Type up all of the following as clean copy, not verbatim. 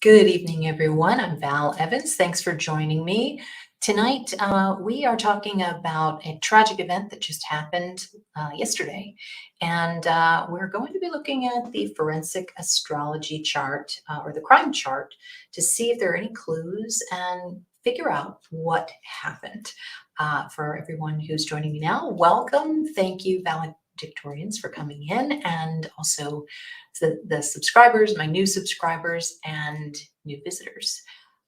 Good evening, everyone. I'm Val Evans. Thanks for joining me. Tonight, we are talking about a tragic event that just happened yesterday. And we're going to be looking at the forensic astrology chart or the crime chart to see if there are any clues and figure out what happened. For everyone who's joining me now, welcome. Thank you, valedictorians, for coming in, and also the subscribers, my new subscribers, and new visitors.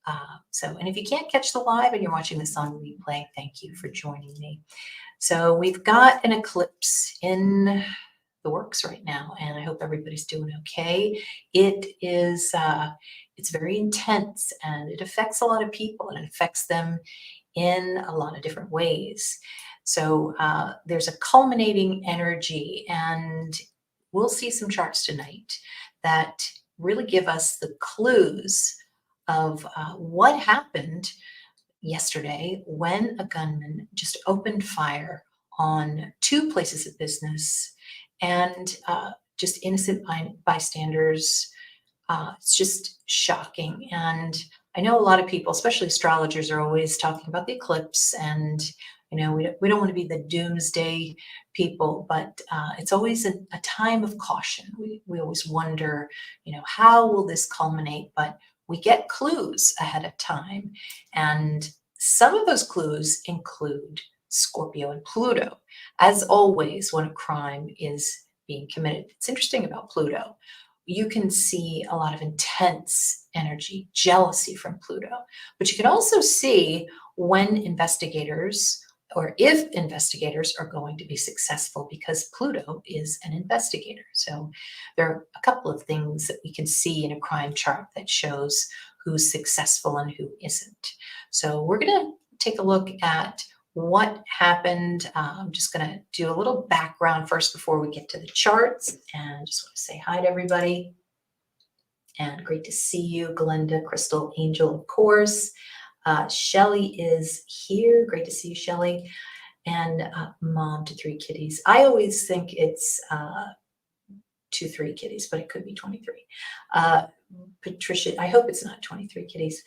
And if you can't catch the live and you're watching this on replay, thank you for joining me. So we've got an eclipse in the works right now, and I hope everybody's doing okay. It is, it's very intense, and it affects a lot of people, and it affects them in a lot of different ways. So there's a culminating energy, and we'll see some charts tonight that really give us the clues of what happened yesterday when a gunman just opened fire on two places of business and just innocent bystanders. It's just shocking. And I know a lot of people, especially astrologers, are always talking about the eclipse, and we don't want to be the doomsday people, but it's always a time of caution. We always wonder, how will this culminate? But we get clues ahead of time, and some of those clues include Scorpio and Pluto. As always, when a crime is being committed, it's interesting about Pluto. You can see a lot of intense energy, jealousy from Pluto, but you can also see when investigators, or if investigators are going to be successful, because Pluto is an investigator. So there are a couple of things that we can see in a crime chart that shows who's successful and who isn't. So we're going to take a look at what happened. I'm just going to do a little background first before we get to the charts, and I just want to say hi to everybody. And great to see you, Glenda, Crystal, Angel, of course. Shelly is here. Great to see you, Shelly. And mom to 3 kitties. I always think it's 3 kitties, but it could be 23. Patricia, I hope it's not 23 kitties.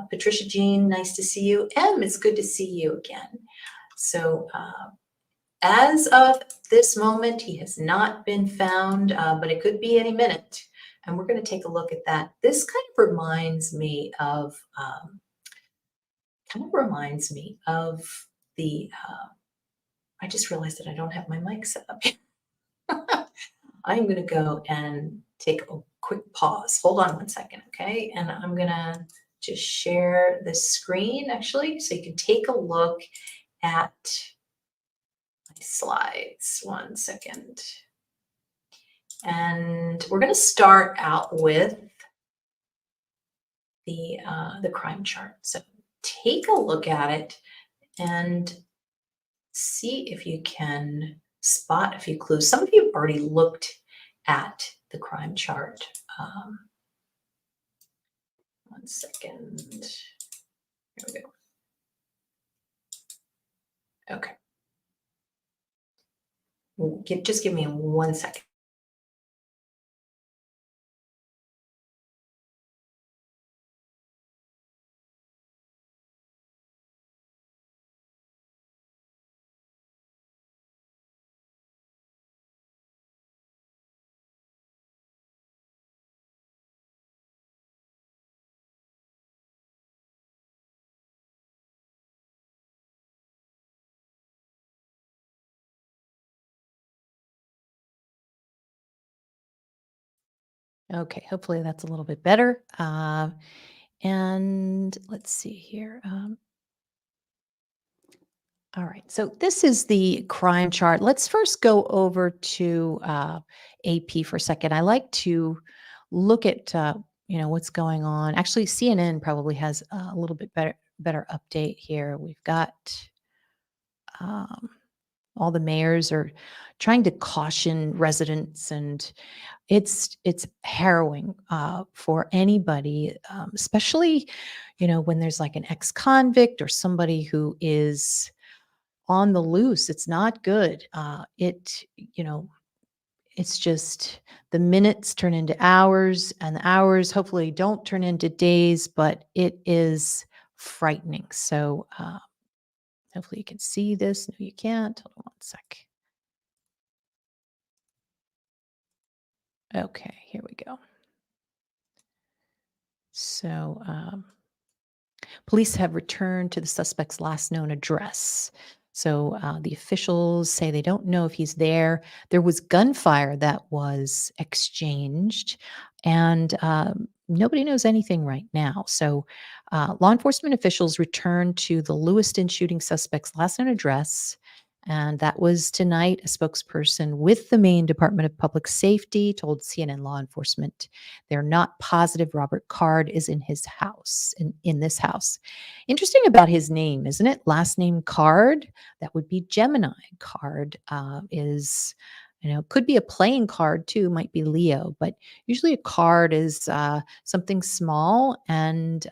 Patricia Jean, nice to see you. Em, it's good to see you again. So as of this moment, he has not been found, but it could be any minute. And we're going to take a look at that. This kind of reminds me of the, I just realized that I don't have my mic set up. I'm going to go and take a quick pause. Hold on one second, okay? And I'm going to just share the screen, actually, so you can take a look at my slides. One second. And we're going to start out with the crime chart. So take a look at it and see if you can spot a few clues. Some of you have already looked at the crime chart. One second. Here we go. Okay. Just give me 1 second. Okay, hopefully that's a little bit better. And let's see here. All right, so this is the crime chart. Let's first go over to AP for a second. I like to look at what's going on. Actually, CNN probably has a little bit better update here. We've got all the mayors are trying to caution residents, and it's harrowing for anybody, especially when there's like an ex-convict or somebody who is on the loose. It's not good. it's just the minutes turn into hours, and the hours hopefully don't turn into days, but it is frightening. So hopefully you can see this. No, you can't. Hold on one sec. Okay, here we go. So police have returned to the suspect's last known address. So the officials say they don't know if he's there. There was gunfire that was exchanged, and nobody knows anything right now. So law enforcement officials returned to the Lewiston shooting suspect's last known address. And that was tonight. A spokesperson with the Maine Department of Public Safety told CNN law enforcement they're not positive Robert Card is in his house, in this house. Interesting about his name, isn't it? Last name Card. That would be Gemini. Card is, could be a playing card too, might be Leo, but usually a card is something small and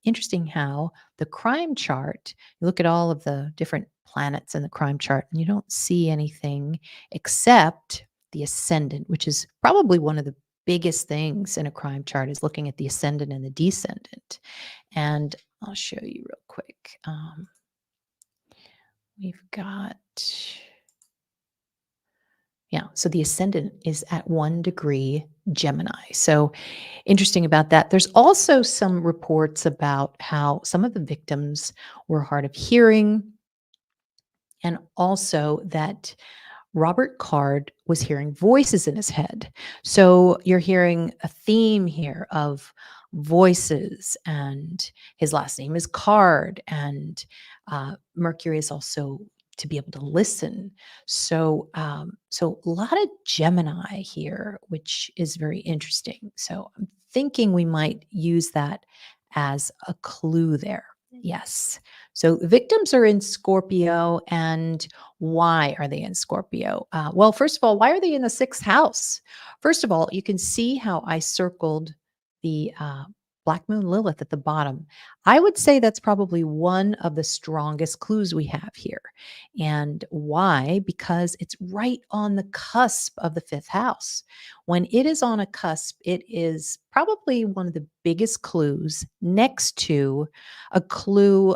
interesting how the crime chart, you look at all of the different planets in the crime chart and you don't see anything except the ascendant, which is probably one of the biggest things in a crime chart is looking at the ascendant and the descendant. And I'll show you real quick. We've got, so the ascendant is at 1 degree Gemini. So interesting about that. There's also some reports about how some of the victims were hard of hearing, and also that Robert Card was hearing voices in his head. So you're hearing a theme here of voices, and his last name is Card, and Mercury is also to be able to listen. So, so a lot of Gemini here, which is very interesting. So I'm thinking we might use that as a clue there. Yes. So the victims are in Scorpio, and why are they in Scorpio? Well, first of all, why are they in the sixth house? First of all, you can see how I circled the Black Moon Lilith at the bottom. I would say that's probably one of the strongest clues we have here. And why? Because it's right on the cusp of the fifth house. When it is on a cusp, it is probably one of the biggest clues next to a clue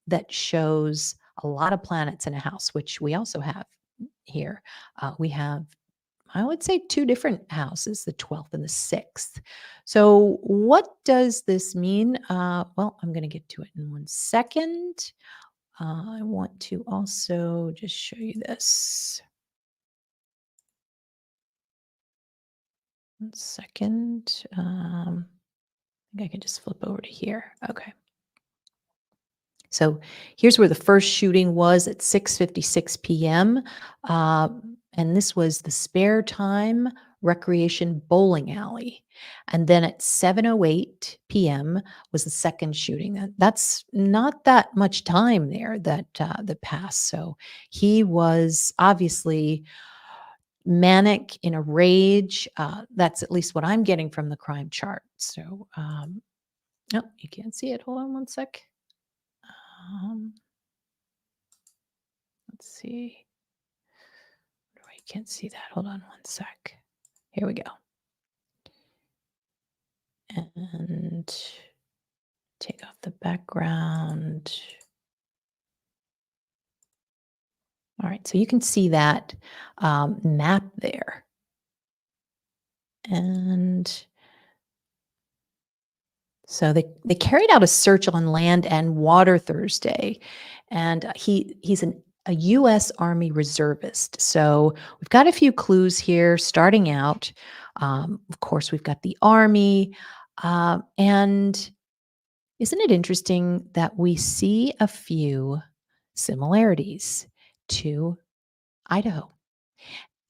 that shows a lot of planets in a house, which we also have here. We have, I would say, two different houses, the 12th and the 6th. So, what does this mean? Well, I'm going to get to it in 1 second. I want to also just show you this. 1 second. I think I can just flip over to here. Okay. So here's where the first shooting was at 6:56 p.m. And this was the Spare Time Recreation Bowling Alley. And then at 7:08 p.m. was the second shooting. That's not that much time there that passed. So he was obviously manic, in a rage. That's at least what I'm getting from the crime chart. So, oh, you can't see it. Hold on 1 sec. Let's see. Oh, you can't see that. Hold on 1 sec. Here we go. And take off the background. All right, so you can see that map there. And so they carried out a search on land and water Thursday, and he's a U.S. Army reservist. So we've got a few clues here. Starting out, of course, we've got the Army, and isn't it interesting that we see a few similarities to Idaho?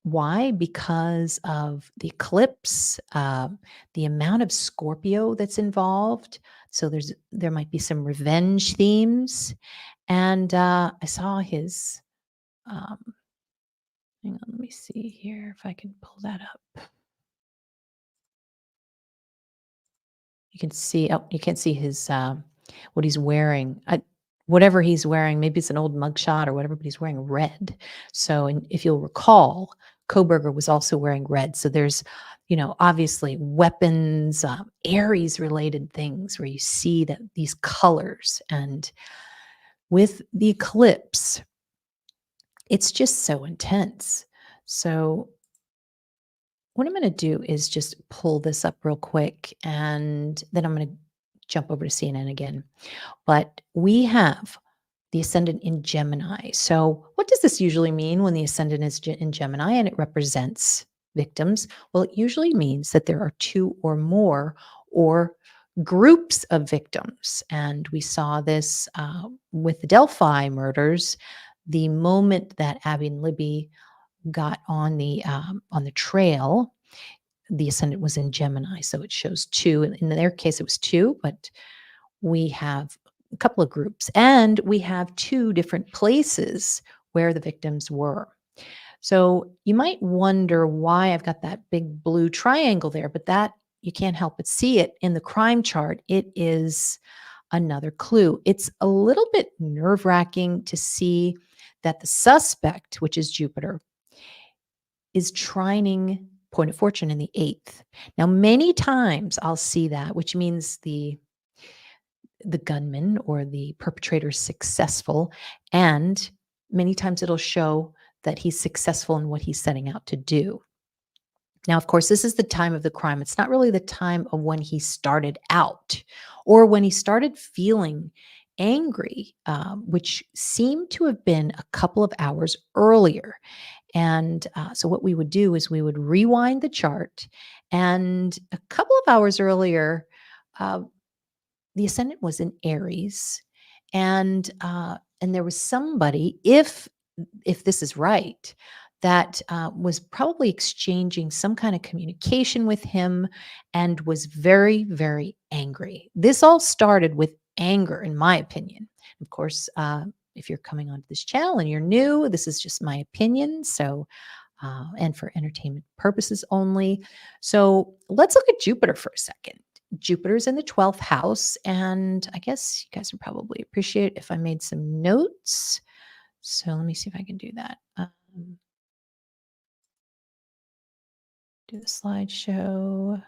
Why? Because of the eclipse, the amount of Scorpio that's involved. So there might be some revenge themes. And I saw his, hang on, let me see here if I can pull that up. You can see, oh, you can't see his, what he's wearing. Whatever he's wearing, maybe it's an old mugshot or whatever, but he's wearing red. So, and if you'll recall, Koberger was also wearing red. So there's, obviously weapons, Aries related things where you see that these colors. And with the eclipse, it's just so intense. So what I'm going to do is just pull this up real quick, and then I'm going to jump over to CNN again. But we have the ascendant in Gemini. So, what does this usually mean when the ascendant is in Gemini and it represents victims? Well, it usually means that there are two or more or groups of victims. And we saw this with the Delphi murders. The moment that Abby and Libby got on the trail, the ascendant was in Gemini, so it shows two. In their case, it was two, but we have a couple of groups, and we have two different places where the victims were. So you might wonder why I've got that big blue triangle there, but that you can't help but see it in the crime chart. It is another clue. It's a little bit nerve wracking to see that the suspect, which is Jupiter, is trining point of fortune in the eighth. Now, many times I'll see that, which means the gunman or the perpetrator is successful, and many times it'll show that he's successful in what he's setting out to do. Now, of course, this is the time of the crime. It's not really the time of when he started out or when he started feeling angry, which seemed to have been a couple of hours earlier. And so, what we would do is we would rewind the chart, and a couple of hours earlier, uh, the ascendant was in Aries, and there was somebody, if this is right, that was probably exchanging some kind of communication with him and was very, very angry. This all started with anger, in my opinion. Of course, if you're coming onto this channel and you're new, this is just my opinion. So, and for entertainment purposes only. So let's look at Jupiter for a second. Jupiter's in the 12th house, and I guess you guys would probably appreciate if I made some notes. So let me see if I can do that. Do the slideshow.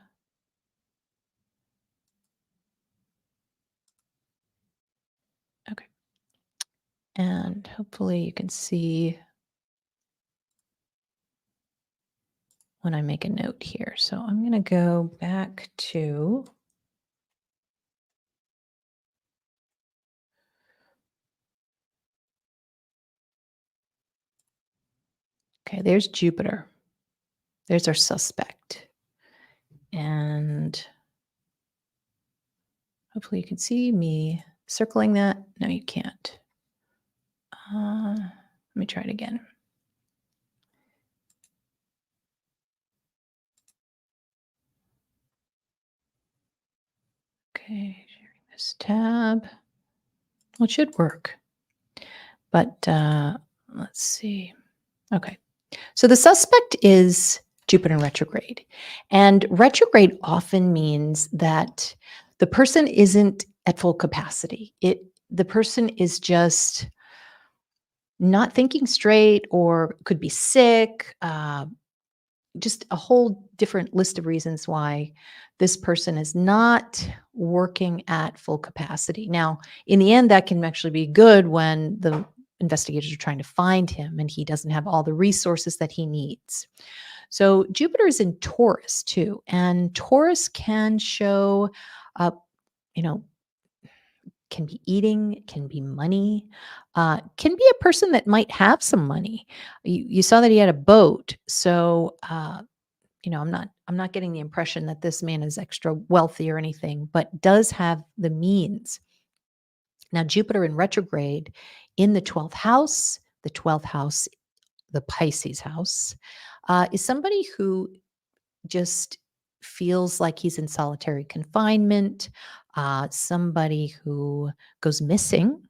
Okay. And hopefully you can see when I make a note here. So I'm going to go back to okay, there's Jupiter. There's our suspect. And hopefully you can see me circling that. No, you can't. Let me try it again. Okay, sharing this tab. Well, it should work. But let's see. Okay. So the suspect is Jupiter in retrograde. And retrograde often means that the person isn't at full capacity. The person is just not thinking straight or could be sick, just a whole different list of reasons why this person is not working at full capacity. Now, in the end, that can actually be good when the investigators are trying to find him and he doesn't have all the resources that he needs. So Jupiter is in Taurus too, and Taurus can show up, you know, can be eating, can be money, can be a person that might have some money. You saw that he had a boat, so I'm not getting the impression that this man is extra wealthy or anything, but does have the means. Now, Jupiter in retrograde in the 12th house, the Pisces house, is somebody who just feels like he's in solitary confinement, somebody who goes missing,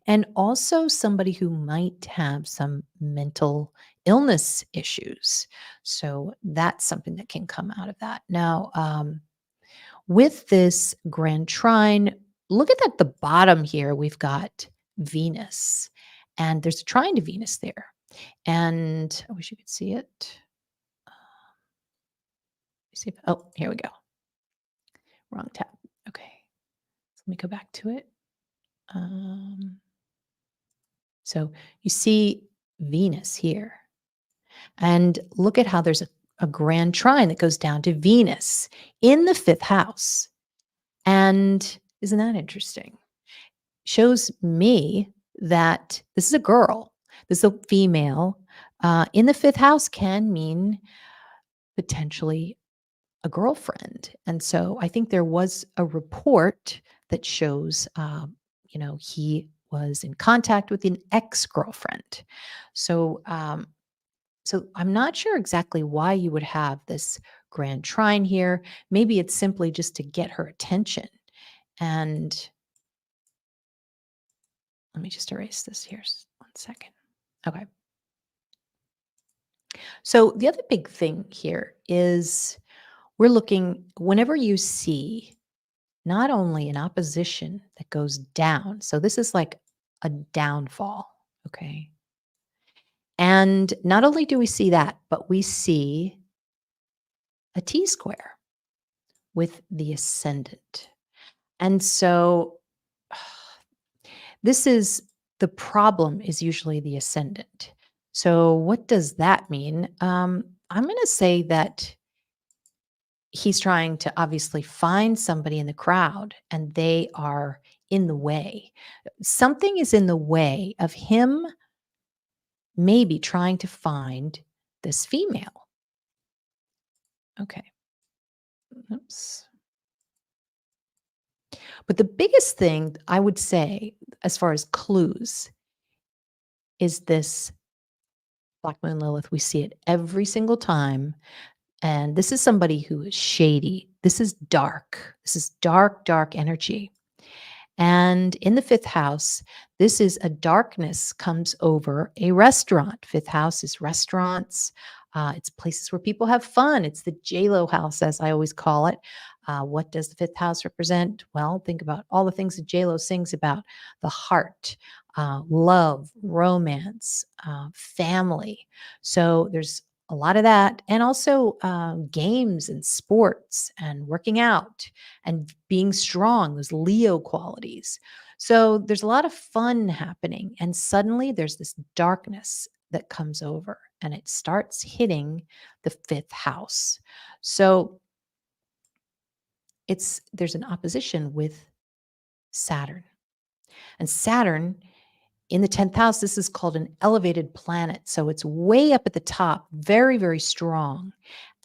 and also somebody who might have some mental illness issues. So that's something that can come out of that. Now, with this grand trine, look at the bottom here. We've got Venus, and there's a trine to Venus there. And I wish you could see it. See if, oh, here we go. Wrong tab. Okay. Let me go back to it. Um, so you see Venus here. And look at how there's a grand trine that goes down to Venus in the fifth house. And isn't that interesting? Shows me that this is a girl, this is a female. In the fifth house can mean potentially a girlfriend. And so I think there was a report that shows, he was in contact with an ex girlfriend. So, so I'm not sure exactly why you would have this grand trine here. Maybe it's simply just to get her attention. And let me just erase this here. 1 second. Okay. So the other big thing here is we're looking whenever you see not only an opposition that goes down. So this is like a downfall. Okay. And not only do we see that, but we see a T square with the ascendant. And so this is the problem is usually the ascendant. So what does that mean? I'm going to say that he's trying to obviously find somebody in the crowd and they are in the way. Something is in the way of him maybe trying to find this female. Okay. Oops. But the biggest thing I would say, as far as clues, is this Black Moon Lilith. We see it every single time. And this is somebody who is shady. This is dark. This is dark, dark energy. And in the fifth house, this is a darkness comes over a restaurant. Fifth house is restaurants. It's places where people have fun. It's the JLo house, as I always call it. What does the fifth house represent? Well, think about all the things that JLo sings about: the heart, love, romance, family. So there's a lot of that, and also games and sports and working out and being strong, those Leo qualities. So there's a lot of fun happening. And suddenly there's this darkness that comes over and it starts hitting the fifth house. So there's an opposition with Saturn. And Saturn in the 10th house, this is called an elevated planet. So it's way up at the top, very, very strong.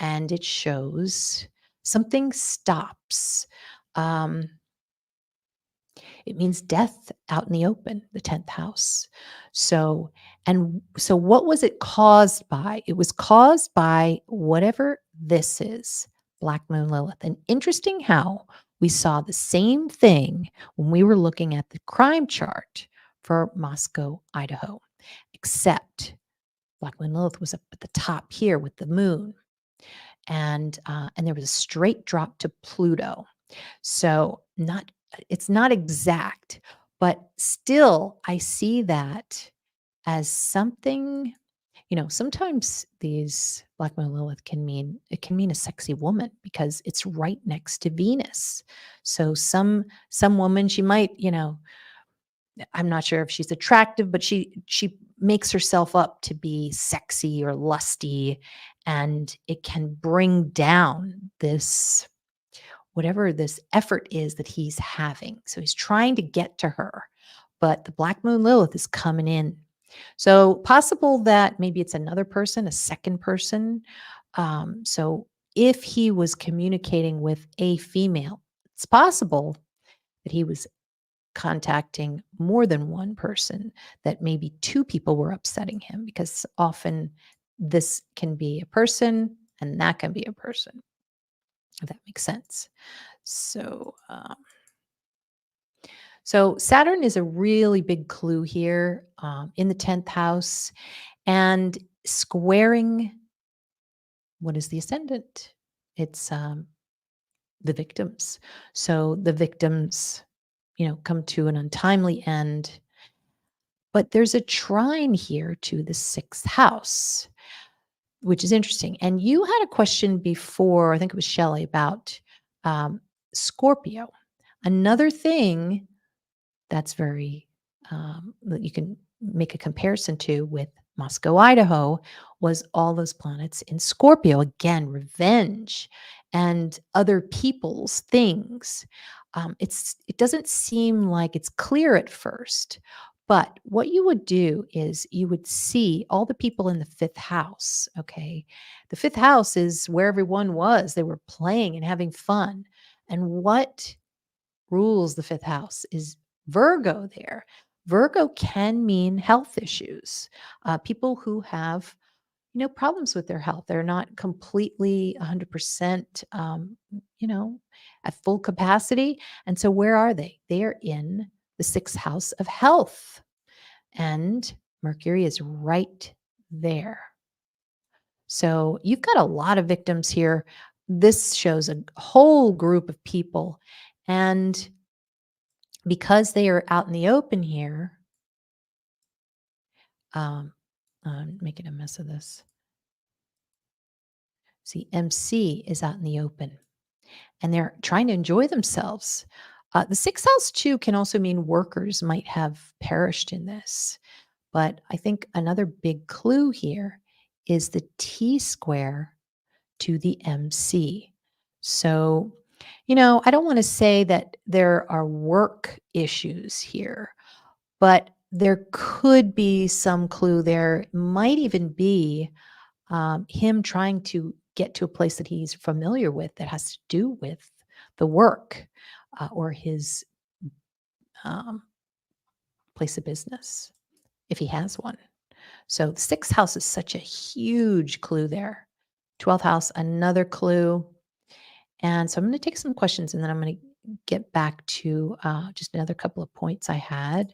And it shows something stops. Um, it means death out in the open, the 10th house. So what was it caused by? It was caused by whatever this is, Black Moon Lilith. And interesting how we saw the same thing when we were looking at the crime chart for Moscow, Idaho, except Black Moon Lilith was up at the top here with the moon. And there was a straight drop to Pluto. So it's not exact, but still I see that as something, sometimes these Black Moon Lilith can mean a sexy woman because it's right next to Venus. So some woman, she might, I'm not sure if she's attractive, but she makes herself up to be sexy or lusty, and it can bring down this whatever this effort is that he's having. So he's trying to get to her, but the Black Moon Lilith is coming in. So possible that maybe it's another person, a second person. So if he was communicating with a female, it's possible that he was contacting more than one person, that maybe two people were upsetting him, because often this can be a person and that can be a person, if that makes sense. So, so Saturn is a really big clue here in the 10th house, and squaring what is the ascendant? It's the victims. So the victims, come to an untimely end. But there's a trine here to the sixth house, which is interesting. And you had a question before, I think it was Shelley, about Scorpio. Another thing that's very that you can make a comparison to with Moscow, Idaho, was all those planets in Scorpio. Again, revenge and other people's things. It doesn't seem like it's clear at first, but what you would do is you would see all the people in the fifth house. Okay, the fifth house is where everyone was. They were playing and having fun. And what rules the fifth house is Virgo there. Virgo can mean health issues. People who have, problems with their health. They're not completely 100%, at full capacity. And so where are they? They are in the sixth house of health. And Mercury is right there. So you've got a lot of victims here. This shows a whole group of people. And because they are out in the open here, I'm making a mess of this. See, MC is out in the open and they're trying to enjoy themselves. The sixth house, too, can also mean workers might have perished in this. But I think another big clue here is the T square to the MC. So, I don't want to say that there are work issues here, but there could be some clue there. Might even be him trying to get to a place that he's familiar with that has to do with the work or his um, place of business, if he has one. So the sixth house is such a huge clue there. 12th house, another clue. And so I'm going to take some questions and then I'm going to get back to just another couple of points I had.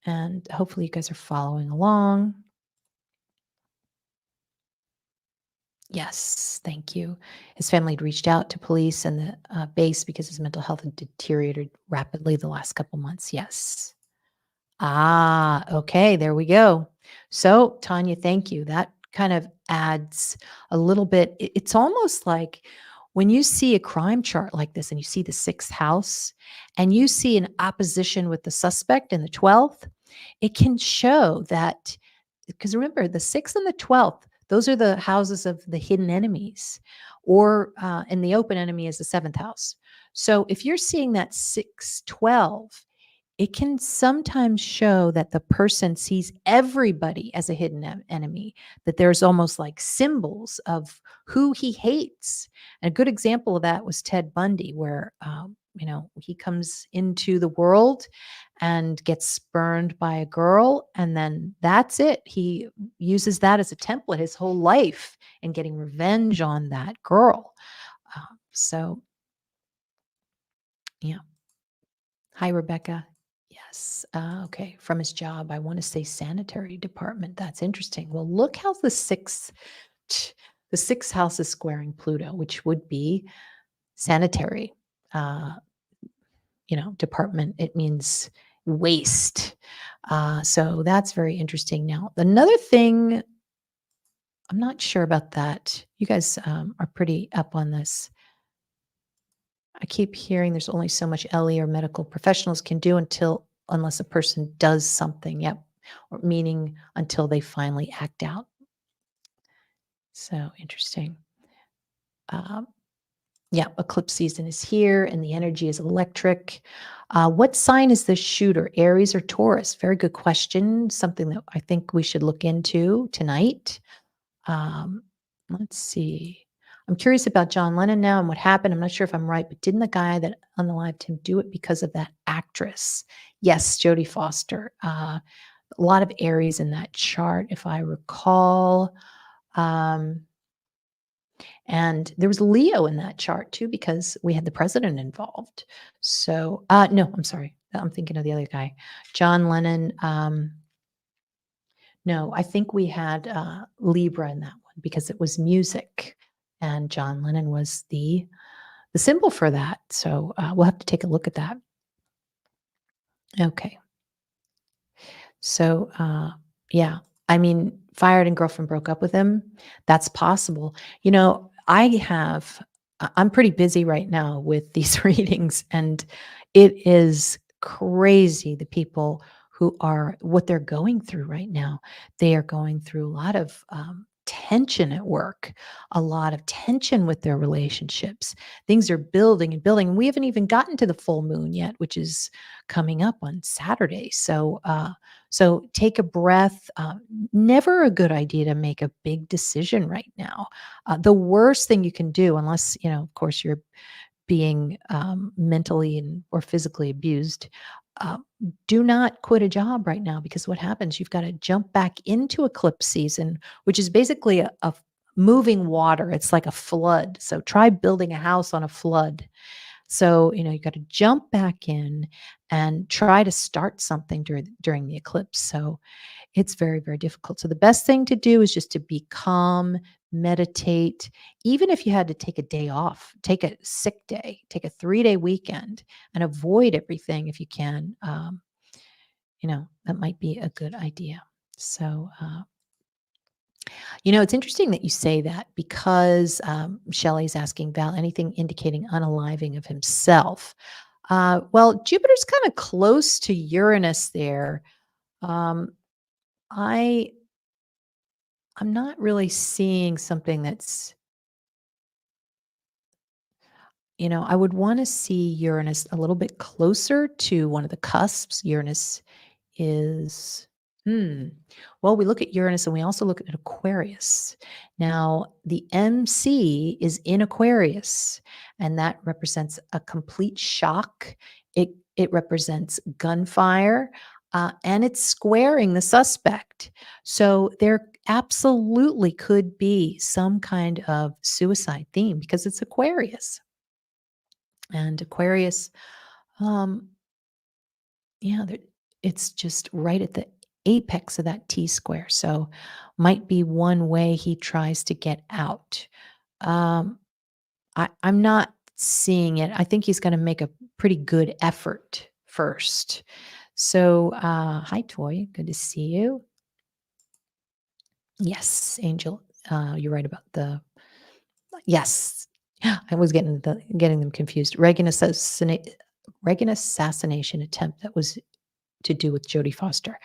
And hopefully you guys are following along. Yes, thank you. His family had reached out to police and the base because his mental health had deteriorated rapidly the last couple months. Yes. Ah, okay, there we go. So, Tanya, thank you. That kind of adds a little bit. It's almost like when you see a crime chart like this and you see the sixth house and you see an opposition with the suspect in the 12th, it can show that, because remember, the sixth and the 12th, those are the houses of the hidden enemies, or and the open enemy is the seventh house. So if you're seeing that 612, it can sometimes show that the person sees everybody as a hidden enemy, that there's almost like symbols of who he hates. And a good example of that was Ted Bundy, where, he comes into the world and gets burned by a girl, and then that's it. He uses that as a template his whole life in getting revenge on that girl. So, yeah. Hi, Rebecca. Yes. Okay. From his job, I want to say sanitary department. That's interesting. Well, look how the sixth house is squaring Pluto, which would be sanitary, uh, department. It means waste. So that's very interesting. Now, another thing, I'm not sure about that. You guys are pretty up on this. I keep hearing there's only so much LE or medical professionals can do unless a person does something. Yep. Or meaning until they finally act out. So interesting. Yeah, eclipse season is here and the energy is electric. What sign is the shooter, Aries or Taurus? Very good question. Something that I think we should look into tonight. Let's see. I'm curious about John Lennon now and what happened. I'm not sure if I'm right, but didn't the guy that unalived him do it because of that actress? Yes, Jodie Foster. A lot of Aries in that chart, if I recall. And there was Leo in that chart too, because we had the president involved. So, no, I'm sorry. I'm thinking of the other guy, John Lennon. No, I think we had Libra in that one because it was music, and John Lennon was the symbol for that. So we'll have to take a look at that. Okay. So, yeah, I mean, fired and girlfriend broke up with him. That's possible. I'm pretty busy right now with these readings, and it is crazy the people what they're going through right now. They are going through a lot of tension at work, a lot of tension with their relationships. Things are building and building. And we haven't even gotten to the full moon yet, which is coming up on Saturday. So take a breath. Never a good idea to make a big decision right now. The worst thing you can do, unless of course, you're being mentally or physically abused, uh, do not quit a job right now, because what happens? You've got to jump back into eclipse season, which is basically a moving water. It's like a flood. So try building a house on a flood. So, you got to jump back in and try to start something during the eclipse. So it's very, very difficult. So the best thing to do is just to be calm, meditate. Even if you had to take a day off, take a sick day, take a 3-day weekend and avoid everything if you can. That might be a good idea. So, it's interesting that you say that, because Shelley's asking Val, anything indicating unaliving of himself. Well, Jupiter's kind of close to Uranus there. Um, I I'm not really seeing something that's, I would want to see Uranus a little bit closer to one of the cusps. Uranus is, hmm. Well, we look at Uranus and we also look at Aquarius. Now, the MC is in Aquarius, and that represents a complete shock. It represents gunfire, and it's squaring the suspect. So there absolutely could be some kind of suicide theme, because it's Aquarius. And Aquarius, um, yeah, it's just right at the apex of that T square. So might be one way he tries to get out. Um, I'm not seeing it. I think he's going to make a pretty good effort first. So, hi, Toy. Good to see you. Yes, Angel. You're right about the. Yes, I was getting them confused. Reagan assassination attempt that was to do with Jodie Foster.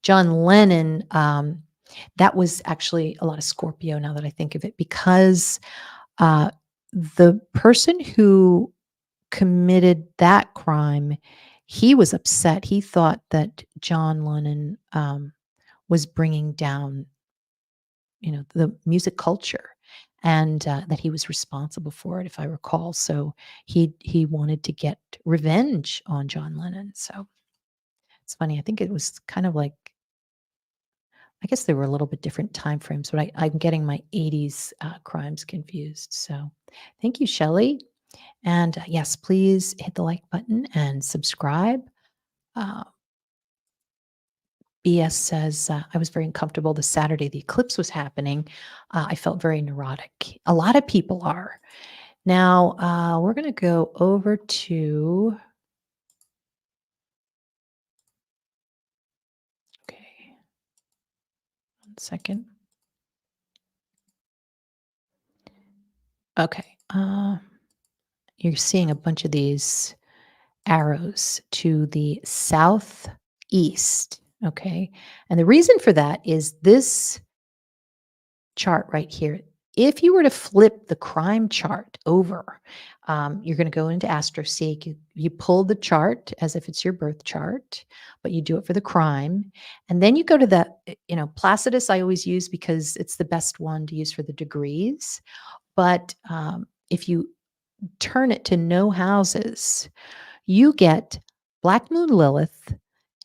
John Lennon, that was actually a lot of Scorpio, now that I think of it, because uh, the person who committed that crime, he was upset. He thought that John Lennon was bringing down, the music culture, and that he was responsible for it, if I recall. So he wanted to get revenge on John Lennon. So it's funny. I think it was kind of like, I guess there were a little bit different time frames, but I'm getting my 80s crimes confused. So thank you, Shelley. And yes, please hit the like button and subscribe. Uh, BS says, I was very uncomfortable the Saturday the eclipse was happening. I felt very neurotic. A lot of people are. Now, we're going to go over to, okay, 1 second. Okay. You're seeing a bunch of these arrows to the southeast. Okay. And the reason for that is this chart right here. If you were to flip the crime chart over, you're going to go into AstroSeek. You pull the chart as if it's your birth chart, but you do it for the crime. And then you go to the, Placidus I always use because it's the best one to use for the degrees. But if you turn it to no houses, you get Black Moon Lilith,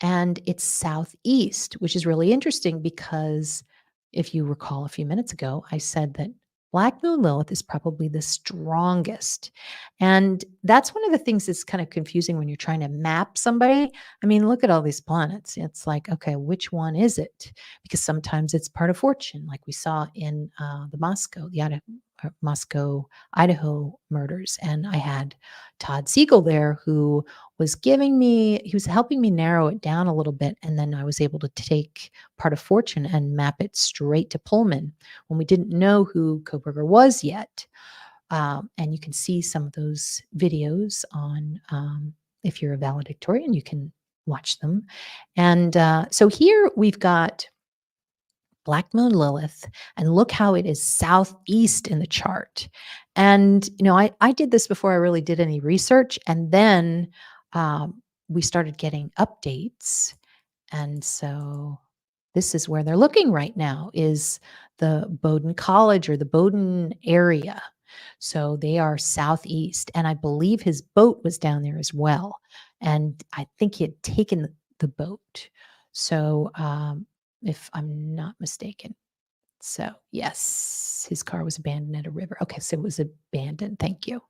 and it's southeast, which is really interesting because if you recall a few minutes ago, I said that Black Moon Lilith is probably the strongest. And that's one of the things that's kind of confusing when you're trying to map somebody. I mean, look at all these planets. It's like, okay, which one is it? Because sometimes it's part of fortune, like we saw in the Moscow, Idaho murders. And I had Todd Siegel there, who was helping me narrow it down a little bit. And then I was able to take part of fortune and map it straight to Pullman when we didn't know who Koberger was yet. And you can see some of those videos on, if you're a valedictorian, you can watch them. And so here we've got Black Moon Lilith, and look how it is southeast in the chart. And, I did this before I really did any research. And then we started getting updates. And so this is where they're looking right now, is the Bowdoin College or the Bowdoin area. So they are southeast. And I believe his boat was down there as well. And I think he had taken the boat. So if I'm not mistaken. So yes, his car was abandoned at a river. Okay, so it was abandoned. Thank you.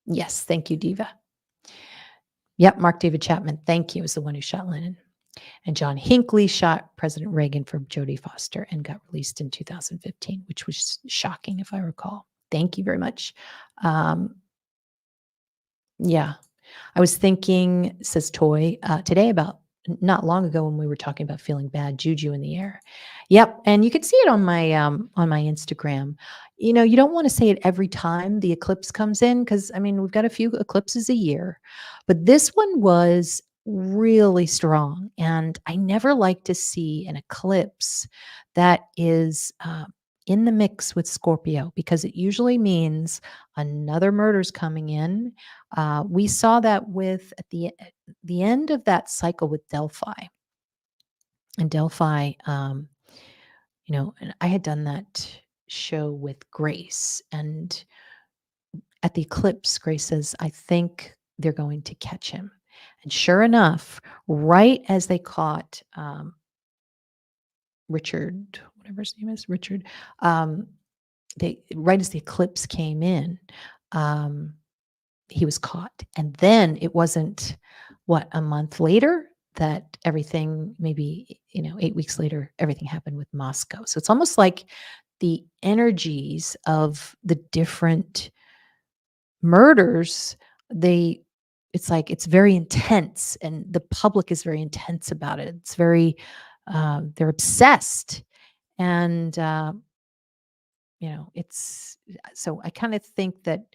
Yes, thank you, Diva. Yep, Mark David Chapman, thank you, is the one who shot Lennon. And John Hinckley shot President Reagan for Jodie Foster and got released in 2015, which was shocking, if I recall. Thank you very much. Yeah, I was thinking, says Toy, today about not long ago when we were talking about feeling bad juju in the air. Yep, and you can see it on my Instagram. You don't want to say it every time the eclipse comes in, because we've got a few eclipses a year, but this one was really strong, and I never like to see an eclipse that is in the mix with Scorpio, because it usually means another murder's coming in. We saw that at the end of that cycle with Delphi. And Delphi, and I had done that show with Grace. And at the eclipse, Grace says, I think they're going to catch him. And sure enough, right as they caught Richard, whatever his name is, Richard, right as the eclipse came in, he was caught. And then it wasn't, a month later that everything, maybe, 8 weeks later, everything happened with Moscow. So it's almost like the energies of the different murders, it's like it's very intense, and the public is very intense about it. It's very, they're obsessed. And, it's so I kind of think that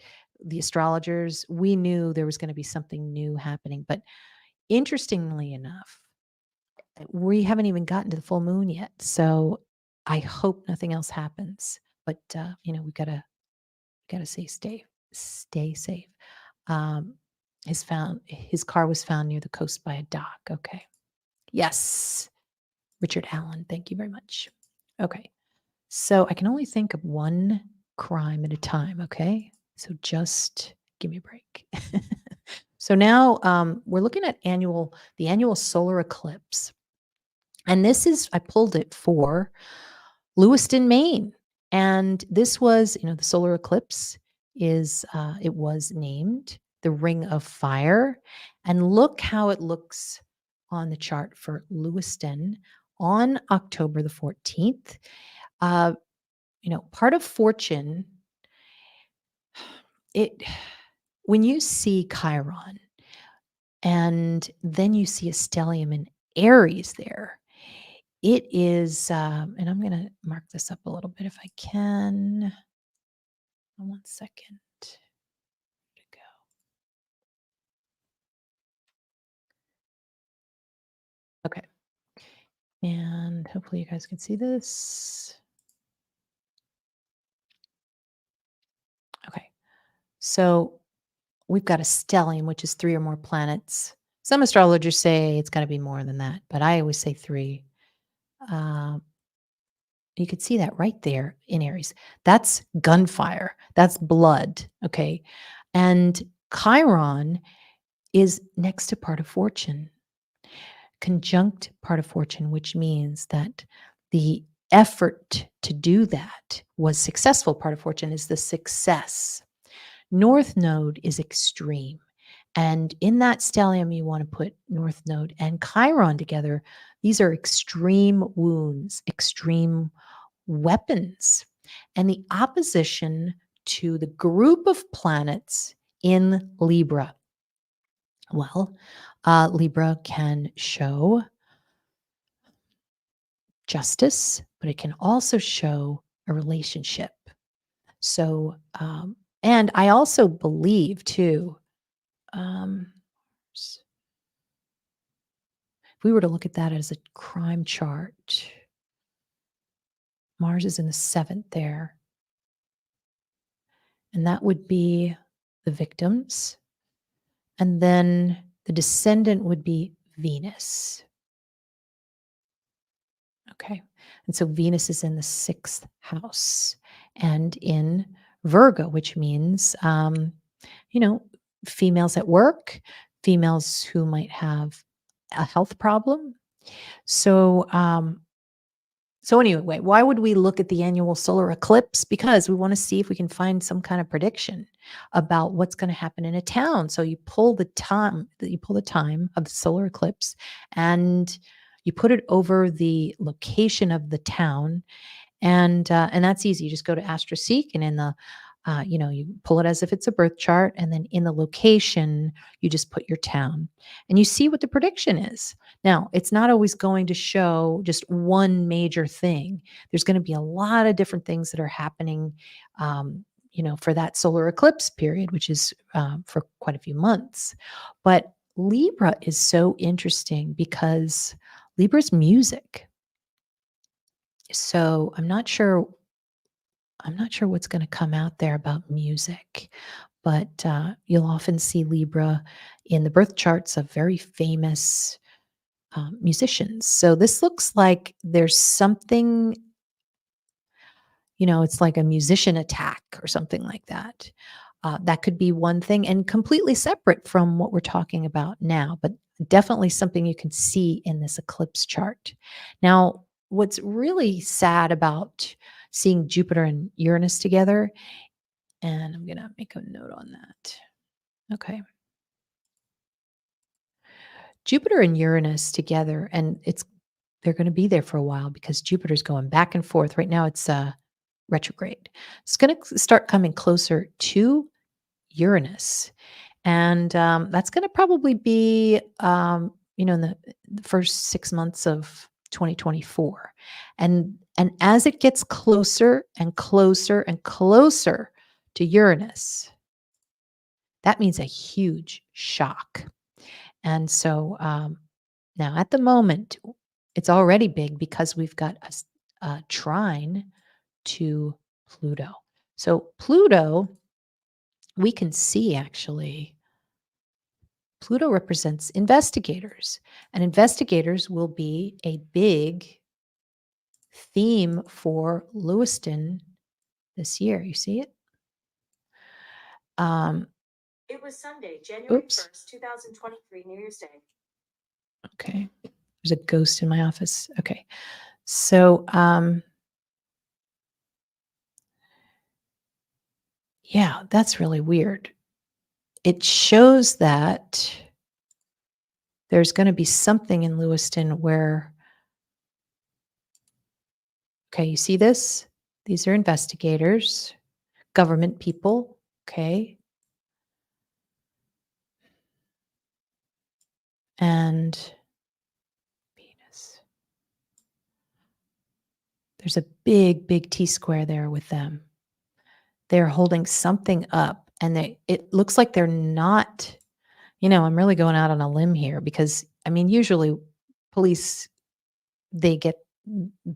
the astrologers, we knew there was going to be something new happening. But interestingly enough, we haven't even gotten to the full moon yet. So I hope nothing else happens. But we gotta stay safe. Um, his car was found near the coast by a dock. Okay. Yes. Richard Allen, thank you very much. Okay. So I can only think of one crime at a time. Okay. So just give me a break. So now we're looking at the annual solar eclipse. And I pulled it for Lewiston, Maine. And this was, the solar eclipse it was named the Ring of Fire. And look how it looks on the chart for Lewiston on October the 14th. Part of fortune, when you see Chiron and then you see a stellium in Aries there, it is, and I'm going to mark this up a little bit if I can. 1 second. Where'd it go? Okay. And hopefully you guys can see this. Okay. So we've got a stellium, which is 3 or more planets. Some astrologers say it's got to be more than that, but I always say 3. You could see that right there in Aries. That's gunfire. That's blood. Okay. And Chiron is next to part of fortune, conjunct part of fortune, which means that the effort to do that was successful. Part of fortune is the success. North node is extreme. And in that stellium, you want to put North Node and Chiron together. These are extreme wounds, extreme weapons. And the opposition to the group of planets in Libra? Well, Libra can show justice, but it can also show a relationship. So, and I also believe too, um, if we were to look at that as a crime chart, Mars is in the seventh there, and that would be the victims. And then the descendant would be Venus. Okay. And so Venus is in the sixth house and in Virgo, which means, you know, females at work, females who might have a health problem. So, so anyway, why would we look at the annual solar eclipse? Because we want to see if we can find some kind of prediction about what's going to happen in a town. So you pull the time, of the solar eclipse, and you put it over the location of the town, and that's easy. You just go to AstroSeek, and in the you pull it as if it's a birth chart, and then in the location, you just put your town, and you see what the prediction is. Now, it's not always going to show just one major thing. There's going to be a lot of different things that are happening, for that solar eclipse period, which is for quite a few months. But Libra is so interesting because Libra's music. So I'm not sure what's going to come out there about music, but you'll often see Libra in the birth charts of very famous musicians. So this looks like there's something, it's like a musician attack or something like that. That could be one thing and completely separate from what we're talking about now, but definitely something you can see in this eclipse chart. Now, what's really sad about seeing Jupiter and Uranus together, and I'm going to make a note on that. Okay. Jupiter and Uranus together, and they're going to be there for a while because Jupiter's going back and forth. Right now it's retrograde. It's going to start coming closer to Uranus. And that's going to probably be, in the first 6 months of 2024. And as it gets closer and closer and closer to Uranus, that means a huge shock. And so now at the moment, it's already big because we've got a trine to Pluto. So Pluto, we can see actually, Pluto represents investigators, and investigators will be a big theme for Lewiston this year. You see it? It was Sunday, January Oops. 1st, 2023, New Year's Day. Okay. There's a ghost in my office. Okay. So, yeah, that's really weird. It shows that there's going to be something in Lewiston where, okay, you see this? These are investigators, government people, okay? And Venus. There's a big, big T square there with them. They're holding something up, and it looks like they're not, I'm really going out on a limb here because, I mean, usually police, they get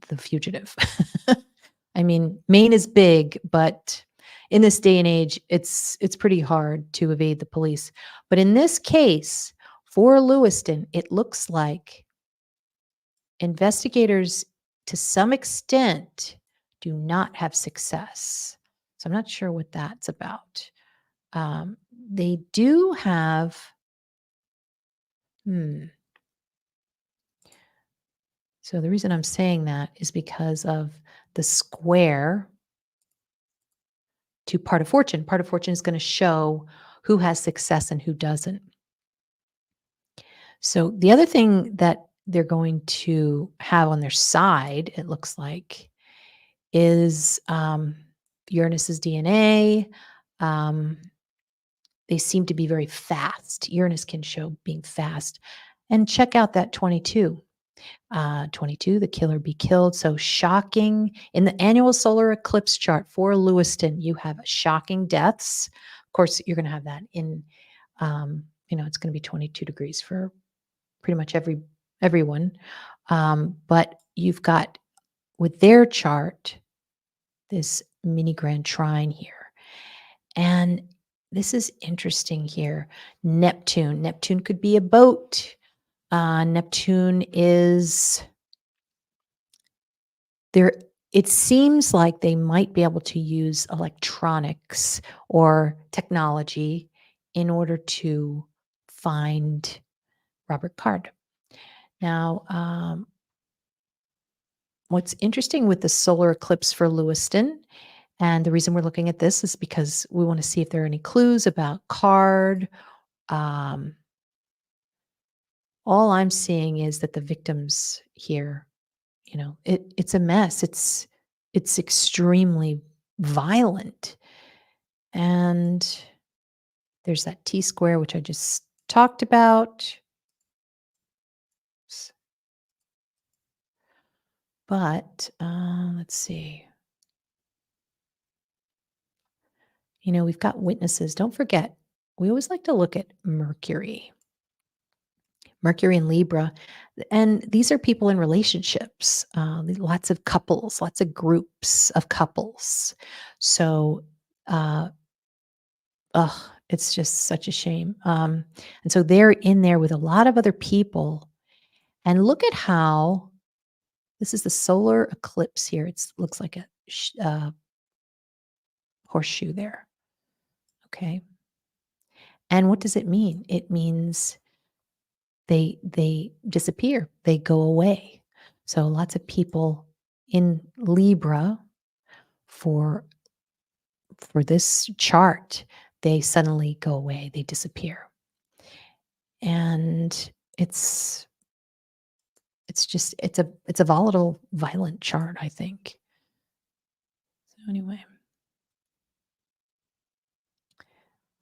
the fugitive. I mean, Maine is big, but in this day and age, it's pretty hard to evade the police. But in this case, for Lewiston, it looks like investigators, to some extent, do not have success. So I'm not sure what that's about. They do have, so the reason I'm saying that is because of the square to part of fortune. Part of fortune is going to show who has success and who doesn't. So the other thing that they're going to have on their side, it looks like, is Uranus's DNA. they seem to be very fast. Uranus can show being fast. And check out that 22. 22, the killer be killed. So shocking. In the annual solar eclipse chart for Lewiston, you have shocking deaths. Of course, you're going to have that in, it's going to be 22 degrees for pretty much everyone. But you've got with their chart this mini grand trine here. And this is interesting here. Neptune. Neptune could be a boat. Neptune is there. It seems like they might be able to use electronics or technology in order to find Robert Card. Now, what's interesting with the solar eclipse for Lewiston, and the reason we're looking at this is because we want to see if there are any clues about Card. All I'm seeing is that the victims here, it's a mess. It's extremely violent. And there's that T square, which I just talked about. But let's see. We've got witnesses. Don't forget, we always like to look at Mercury. Mercury and Libra. And these are people in relationships, lots of couples, lots of groups of couples. So, it's just such a shame. And so they're in there with a lot of other people. And look at how this is the solar eclipse here. It looks like a horseshoe there. Okay. And what does it mean? It means they disappear, they go away. So lots of people in Libra for this chart, they suddenly go away, they disappear. And it's a volatile, violent chart, I think. So anyway.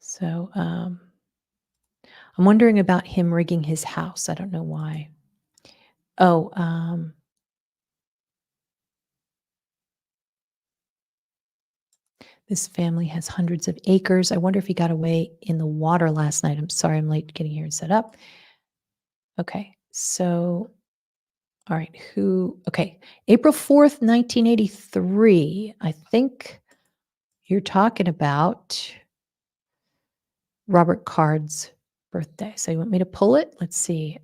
So I'm wondering about him rigging his house. I don't know why. Oh, this family has hundreds of acres. I wonder if he got away in the water last night. I'm sorry I'm late getting here and set up. Okay, so, all right, okay, April 4th, 1983. I think you're talking about Robert Card's birthday. So you want me to pull it? Let's see.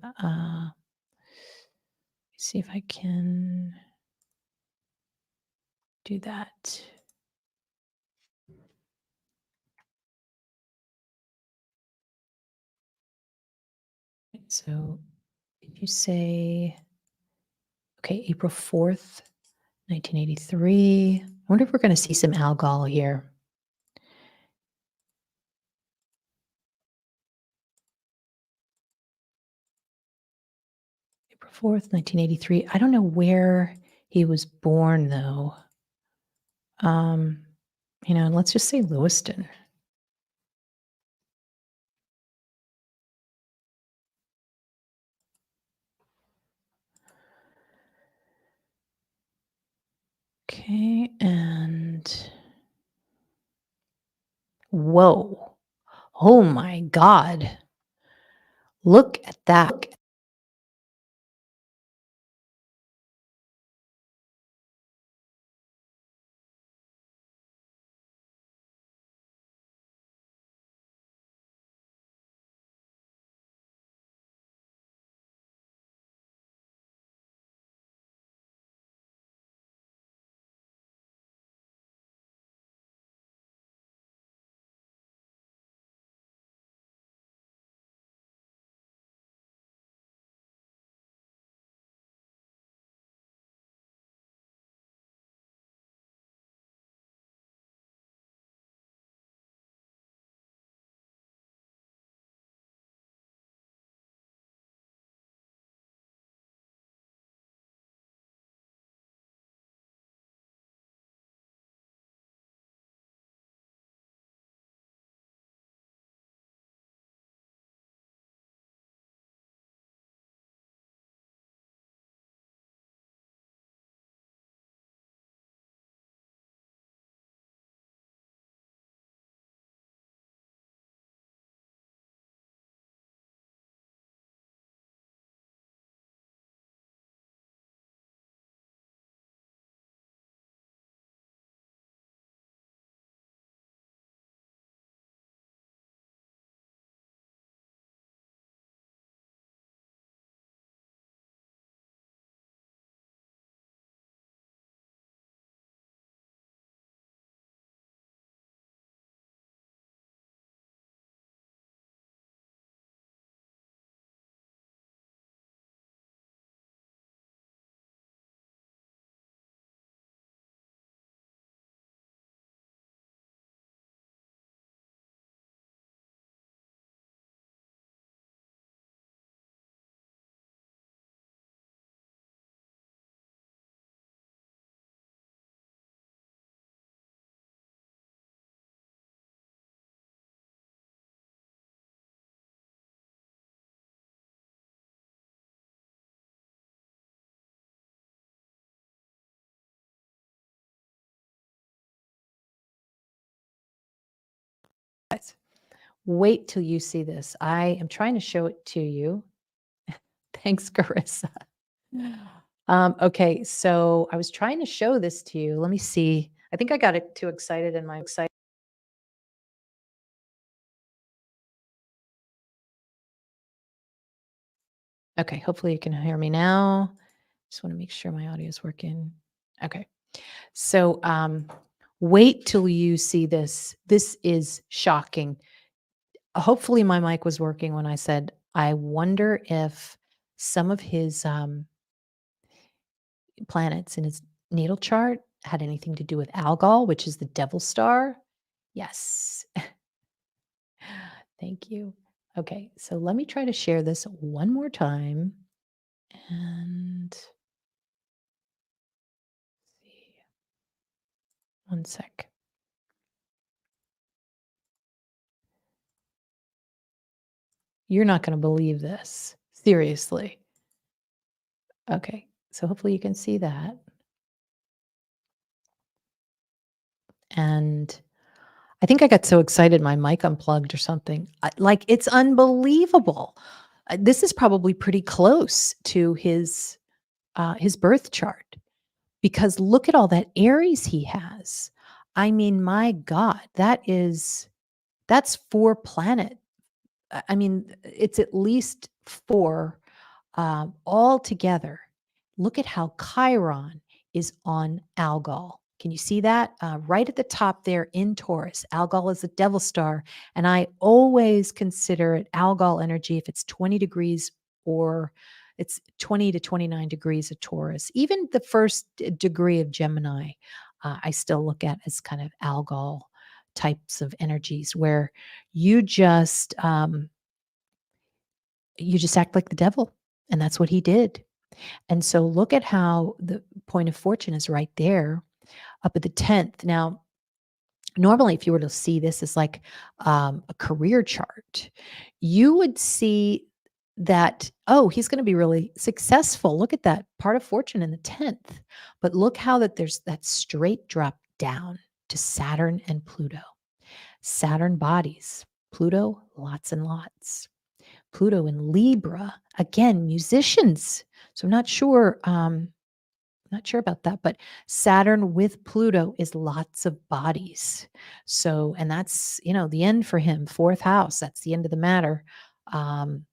See if I can do that. So if you say, okay, April 4th, 1983. I wonder if we're going to see some algal here. April 4th, 1983. I don't know where he was born, though. Let's just say Lewiston. Okay, and whoa. Oh my God. Look at that. Guys, wait till you see this. I am trying to show it to you. Thanks, Carissa. Okay, so I was trying to show this to you. Let me see. I think I got it too excited in my excited. Okay, hopefully you can hear me now. Just want to make sure my audio is working. Okay. So wait till you see this. This is shocking. Hopefully my mic was working when I said I wonder if some of his planets in his natal chart had anything to do with Algol, which is the devil star. Yes. Thank you. Okay, so let me try to share this one more time. And see. One sec. You're not going to believe this. Seriously. Okay, so hopefully you can see that. And I think I got so excited my mic unplugged or something. Like it's unbelievable. This is probably pretty close to his birth chart because look at all that Aries he has. I mean, my God, that's 4 planet. I mean, it's at least 4 all together. Look at how Chiron is on Algol. Can you see that? Right at the top there in Taurus. Algol is a devil star. And I always consider it Algol energy if it's 20 degrees or it's 20 to 29 degrees of Taurus. Even the first degree of Gemini, I still look at as kind of Algol types of energies where you just um, you just act like the devil. And that's what he did. And so look at how the point of fortune is right there up at the 10th. Now, normally, if you were to see this as like a career chart, you would see that, oh, he's going to be really successful. Look at that part of fortune in the 10th. But look how that there's that straight drop down to Saturn and Pluto. Saturn bodies, Pluto, lots and lots. Pluto in Libra, again, musicians. So I'm not sure about that, but Saturn with Pluto is lots of bodies. So, and that's, the end for him, 4th house. That's the end of the matter. Um,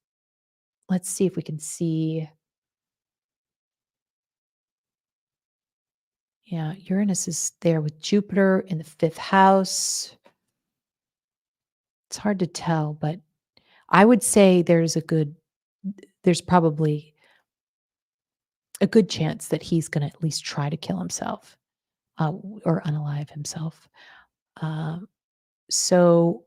let's see if we can see. Yeah, Uranus is there with Jupiter in the 5th house. It's hard to tell, but I would say there's probably a good chance that he's going to at least try to kill himself or unalive himself. Um, so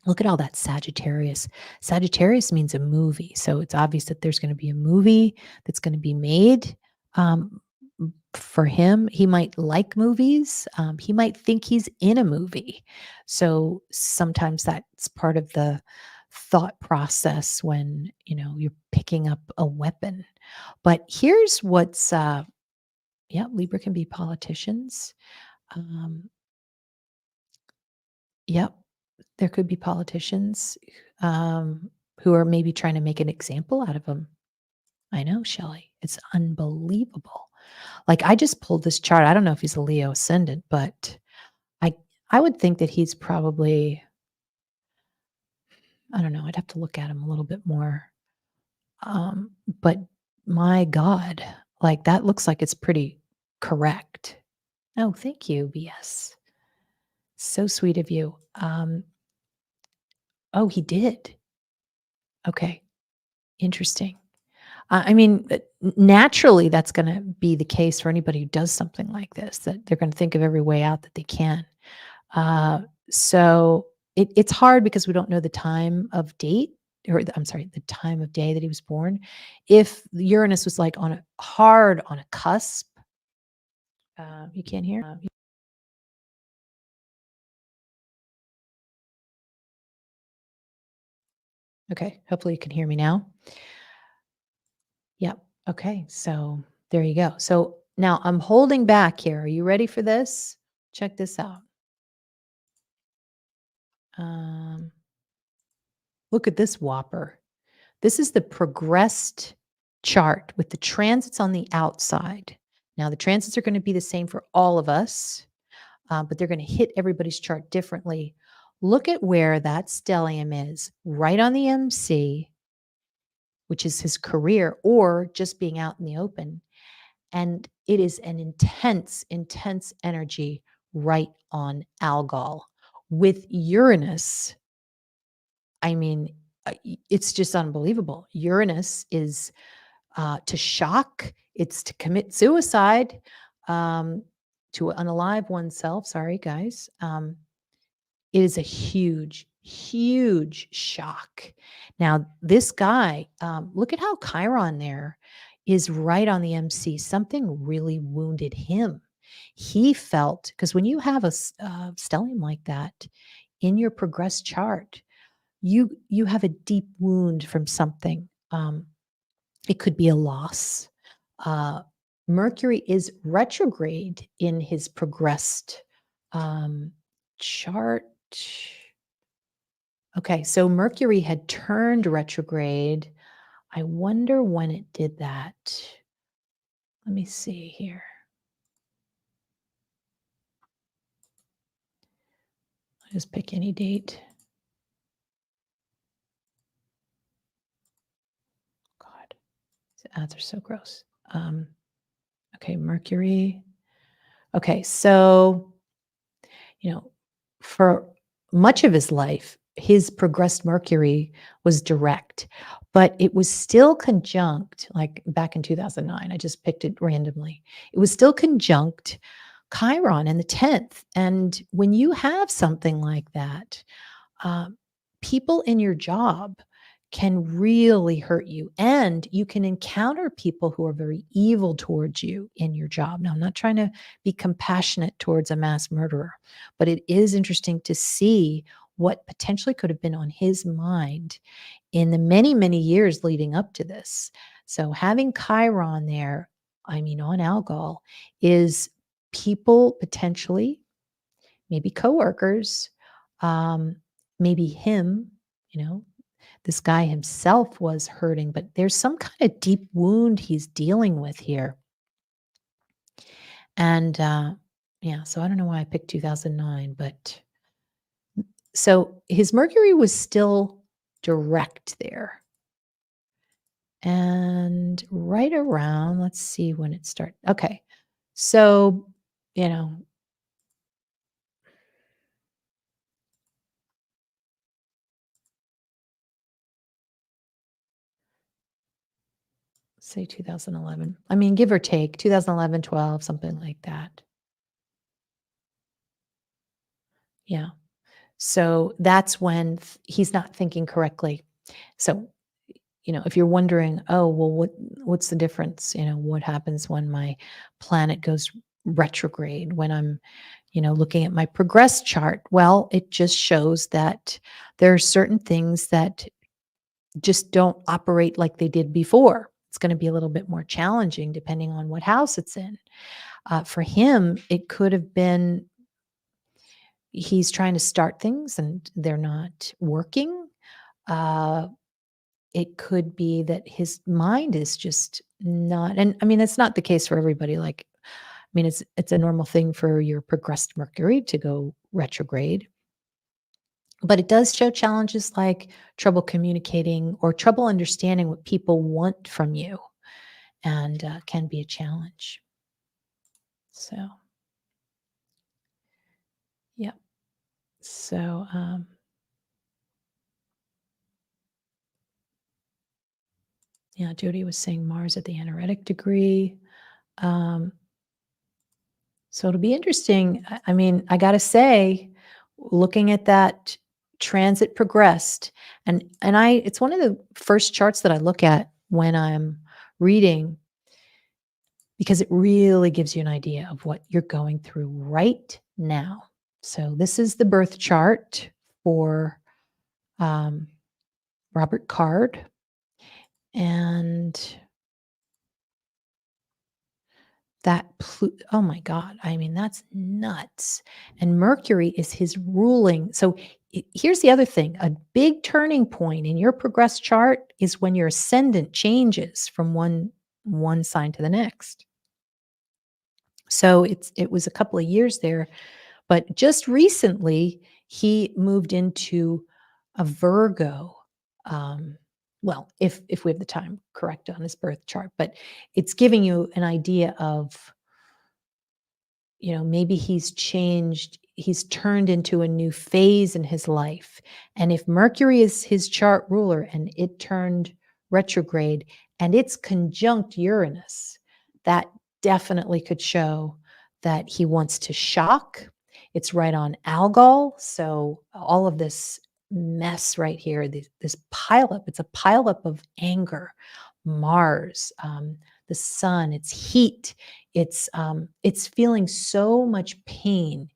look at all that Sagittarius. Sagittarius means a movie. So it's obvious that there's going to be a movie that's going to be made for him. He might like movies. He might think he's in a movie. So sometimes that's part of the thought process when, you're picking up a weapon. But here's what's, Libra can be politicians. Um, yep, there could be politicians who are maybe trying to make an example out of him. I know, Shelley. It's unbelievable. Like I just pulled this chart. I don't know if he's a Leo ascendant, but I I would think that he's probably, I don't know, I'd have to look at him a little bit more. But my God, like that looks like it's pretty correct. Oh, thank you, BS. So sweet of you. Oh, he did. Okay. Interesting. I mean, naturally, that's going to be the case for anybody who does something like this, that they're going to think of every way out that they can. So it's hard because we don't know the time of date, or I'm sorry, the time of day that he was born. If Uranus was like on a cusp, you can't hear. Okay, hopefully you can hear me now. Yep. Okay, so there you go. So now I'm holding back here. Are you ready for this? Check this out. Um, Look at this whopper. This is the progressed chart with the transits on the outside. Now, the transits are going to be the same for all of us, but they're going to hit everybody's chart differently. Look at where that stellium is, right on the MC, which is his career, or just being out in the open. And it is an intense, intense energy right on Algol. With Uranus, I mean, it's just unbelievable. Uranus is to shock, it's to commit suicide, um, to unalive oneself. Sorry, guys. It is a huge, huge shock. Now, this guy, look at how Chiron there is right on the MC. Something really wounded him. He felt, because when you have a stellium like that in your progressed chart, you have a deep wound from something. It could be a loss. Uh, Mercury is retrograde in his progressed chart. Okay, so Mercury had turned retrograde. I wonder when it did that. Let me see here. I'll just pick any date. God, these ads are so gross. Okay, Mercury. Okay, so, for much of his life, his progressed Mercury was direct, but it was still conjunct, like back in 2009. I just picked it randomly. It was still conjunct Chiron in the 10th. And when you have something like that, uh, people in your job can really hurt you. And you can encounter people who are very evil towards you in your job. Now, I'm not trying to be compassionate towards a mass murderer, but it is interesting to see what potentially could have been on his mind in the many, many years leading up to this. So having Chiron there, I mean, on Algol, is people potentially, maybe coworkers, um, maybe him, you know, this guy himself was hurting, but there's some kind of deep wound he's dealing with here. And yeah, so I don't know why I picked 2009, but so his Mercury was still direct there. And right around, let's see when it started. Okay. So, you know, say 2011. I mean, give or take 2011, 12, something like that. Yeah. So that's when he's not thinking correctly. So, if you're wondering, oh, well, what's the difference? What happens when my planet goes retrograde, when I'm, looking at my progress chart? Well, it just shows that there are certain things that just don't operate like they did before. It's going to be a little bit more challenging depending on what house it's in. For him, it could have been he's trying to start things and they're not working. Uh, it could be that his mind is just not, and I mean, it's not the case for everybody. Like, I mean, it's a normal thing for your progressed Mercury to go retrograde, but it does show challenges like trouble communicating or trouble understanding what people want from you, and can be a challenge. So, yeah. So, yeah, Jody was saying Mars at the anaretic degree. Um, So it'll be interesting. I mean, I got to say, looking at that transit progressed, and it's one of the first charts that I look at when I'm reading because it really gives you an idea of what you're going through right now. So this is the birth chart for um, Robert Card, and Oh my God. I mean, that's nuts. And Mercury is his ruling. So here's the other thing. A big turning point in your progress chart is when your ascendant changes from one sign to the next. So it was a couple of years there, but just recently he moved into a Virgo. Um, well, if we have the time correct on his birth chart, but it's giving you an idea of, maybe he's turned into a new phase in his life. And if Mercury is his chart ruler and it turned retrograde and it's conjunct Uranus, that definitely could show that he wants to shock. It's right on Algol. So all of this mess right here, this pileup, it's a pileup of anger, Mars, the sun, it's heat, it's feeling so much pain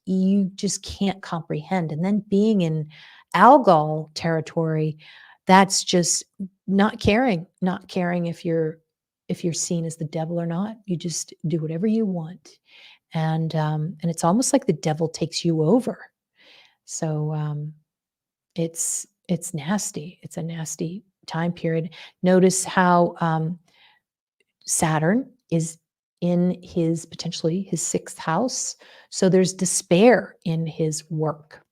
you just can't comprehend. And then being in Algol territory, that's just not caring if you're seen as the devil or not. You just do whatever you want, and it's almost like the devil takes you over. So it's nasty. It's a nasty time period. Notice how Saturn is in potentially his sixth house. So there's despair in his work.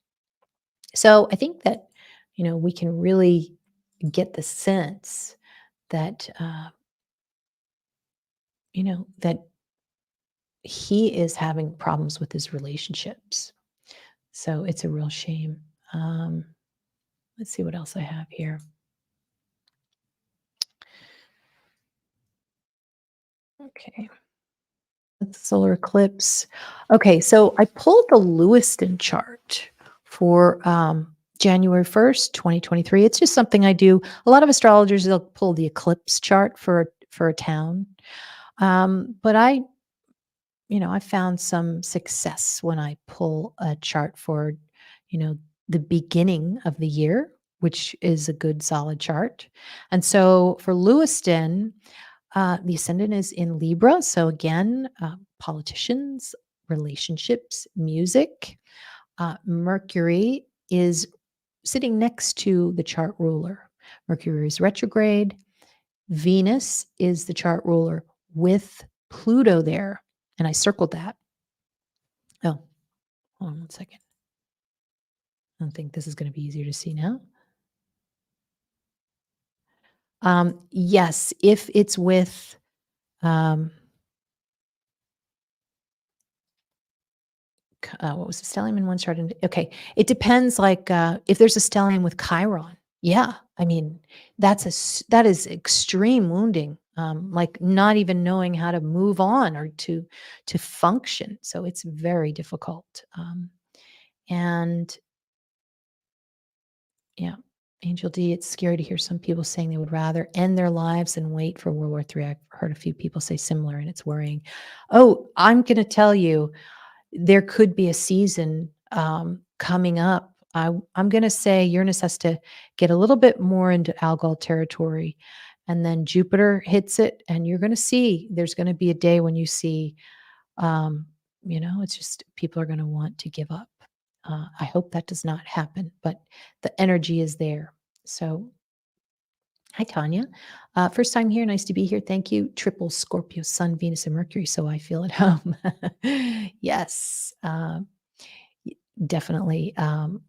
So I think that, we can really get the sense that, that he is having problems with his relationships. So it's a real shame. Let's see what else I have here. Okay. The solar eclipse. Okay, so I pulled the Lewiston chart for January 1st, 2023. It's just something I do. A lot of astrologers, they'll pull the eclipse chart for a town. But I found some success when I pull a chart for, the beginning of the year, which is a good solid chart. And so for Lewiston, the ascendant is in Libra. So again, politicians, relationships, music. Mercury is sitting next to the chart ruler. Mercury is retrograde. Venus is the chart ruler with Pluto there. And I circled that. Oh, hold on one second. I don't think this is going to be easier to see now. Yes, if it's with what was the stellium in one chart? Okay, it depends. Like if there's a stellium with Chiron, yeah, I mean that is extreme wounding. Like not even knowing how to move on or to function. So it's very difficult. And yeah, Angel D, it's scary to hear some people saying they would rather end their lives than wait for World War III. I've heard a few people say similar, and it's worrying. Oh, I'm going to tell you, there could be a season coming up. I'm going to say Uranus has to get a little bit more into Algol territory, and then Jupiter hits it, and you're going to see there's going to be a day when you see, it's just people are going to want to give up. I hope that does not happen, but the energy is there. So, hi, Tanya. First time here. Nice to be here. Thank you. Triple Scorpio, Sun, Venus, and Mercury. So I feel at home. Yes. Definitely.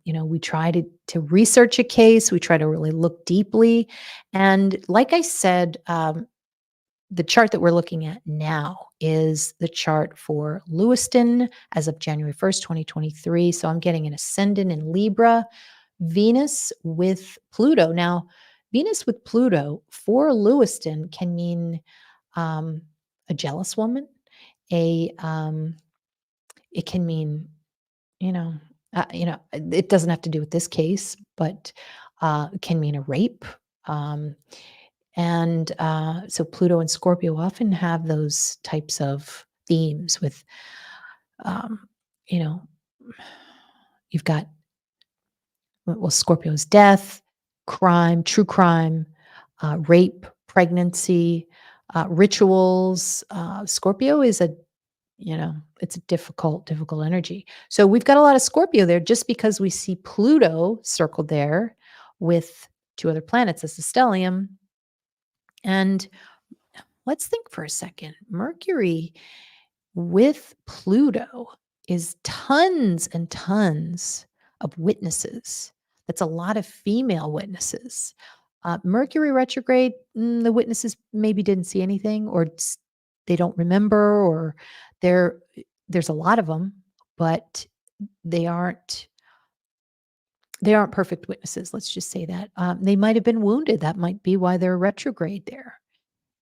We try to research a case. We try to really look deeply. And like I said, the chart that we're looking at now is the chart for Lewiston as of January 1st, 2023. So I'm getting an ascendant in Libra, Venus with Pluto. Now, Venus with Pluto for Lewiston can mean a jealous woman. It can mean, it doesn't have to do with this case, but it can mean a rape. And so Pluto and Scorpio often have those types of themes with, um, you know, you've got, well, Scorpio's death, crime, true crime, rape, pregnancy. rituals. Scorpio is a it's a difficult energy. So we've got a lot of Scorpio there just because we see Pluto circled there with two other planets as the stellium. And let's think for a second. Mercury with Pluto is tons and tons of witnesses. That's a lot of female witnesses. Mercury retrograde, the witnesses maybe didn't see anything, or they don't remember, or there there's a lot of them, but they aren't they aren't perfect witnesses. Let's just say that they might have been wounded. That might be why they're retrograde there.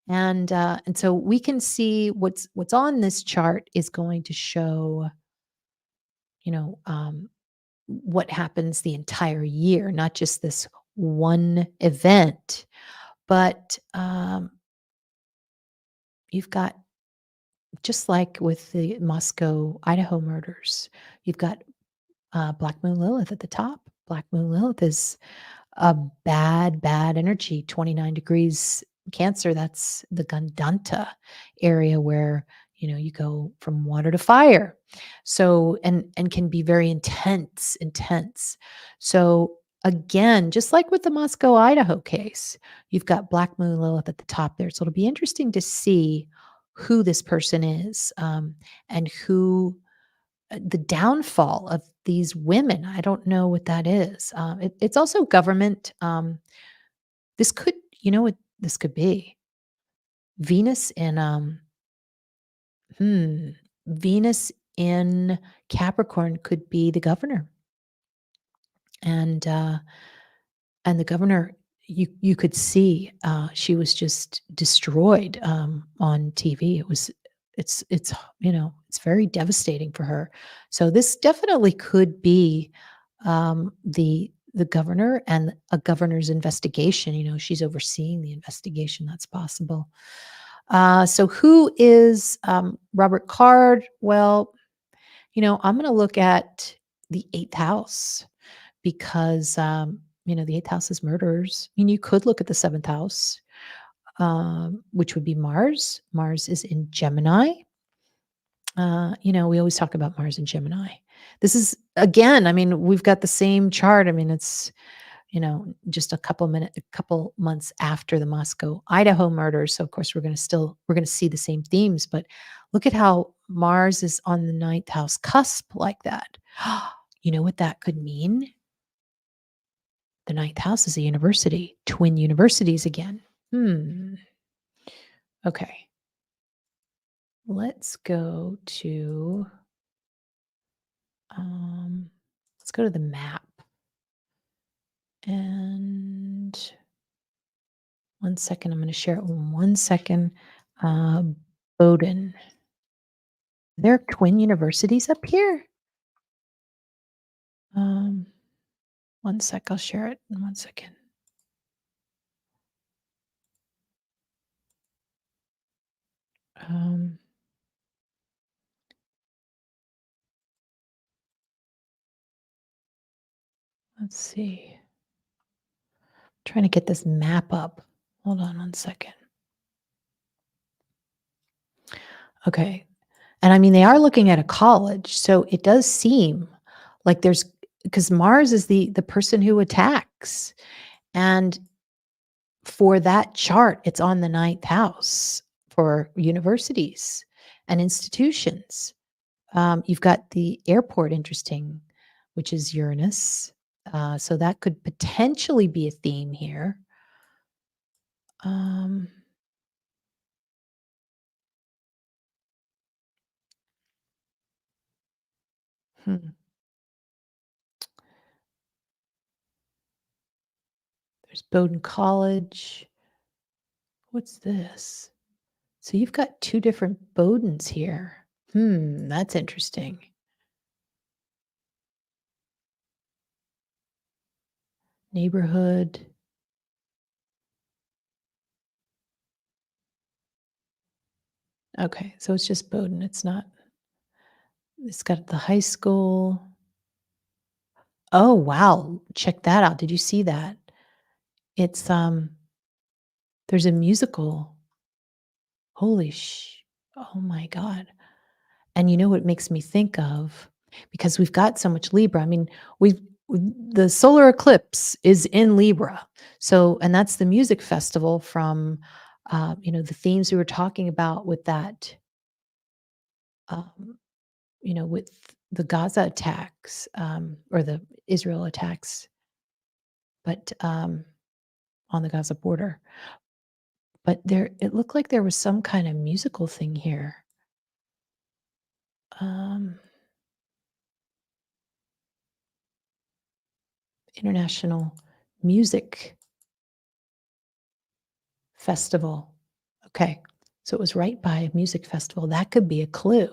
And so we can see what's on this chart is going to show, you know, what happens the entire year, not just this one event. But you've got, just like with the Moscow, Idaho murders, you've got Black Moon Lilith at the top. Black Moon Lilith is a bad energy, 29 degrees Cancer. That's the Gandanta area where, you go from water to fire. So, and can be very intense. So again, just like with the Moscow, Idaho case, you've got Black Moon Lilith at the top there. So it'll be interesting to see who this person is, and who the downfall of these women. I don't know what that is. It's also government. This could, you know what this could be? Venus in hmm, Venus in Capricorn could be the governor, and uh, and the governor, you could see she was just destroyed on TV. It's very devastating for her. So this definitely could be the governor and a governor's investigation. She's overseeing the investigation. That's possible. So who is Robert Card? Well, I'm going to look at the eighth house because the eighth house is murders. I mean, you could look at the seventh house, which would be Mars. Mars is in Gemini. We always talk about Mars and Gemini. This is, again, I mean, we've got the same chart. I mean, it's, just a couple months after the Moscow, Idaho murders. So of course we're going to see the same themes, but look at how Mars is on the ninth house cusp like that. You know what that could mean? The ninth house is a university, twin universities again. Okay. Let's go to the map. And 1 second, I'm going to share it in 1 second. Bowdoin. There are twin universities up here. 1 sec, I'll share it in 1 second. Let's see. Trying to get this map up. Hold on 1 second. Okay. And I mean, they are looking at a college, so it does seem like because Mars is the person who attacks. And for that chart, it's on the ninth house for universities and institutions. You've got the airport, interesting, which is Uranus. So that could potentially be a theme here. There's Bowdoin College. What's this? So you've got two different Bowdoins here. That's interesting. Neighborhood. Okay, so it's just Bowdoin. It's got the high school. Oh, wow. Check that out. Did you see that? It's there's a musical Holy sh oh my god. And you know what it makes me think of? Because we've got so much Libra. I mean, we've the solar eclipse is in Libra. So, and that's the music festival from, the themes we were talking about with that, um, with the Gaza attacks, or the Israel attacks, but on the Gaza border. But there, it looked like there was some kind of musical thing here. Um, International Music Festival. Okay. So it was right by a music festival. That could be a clue.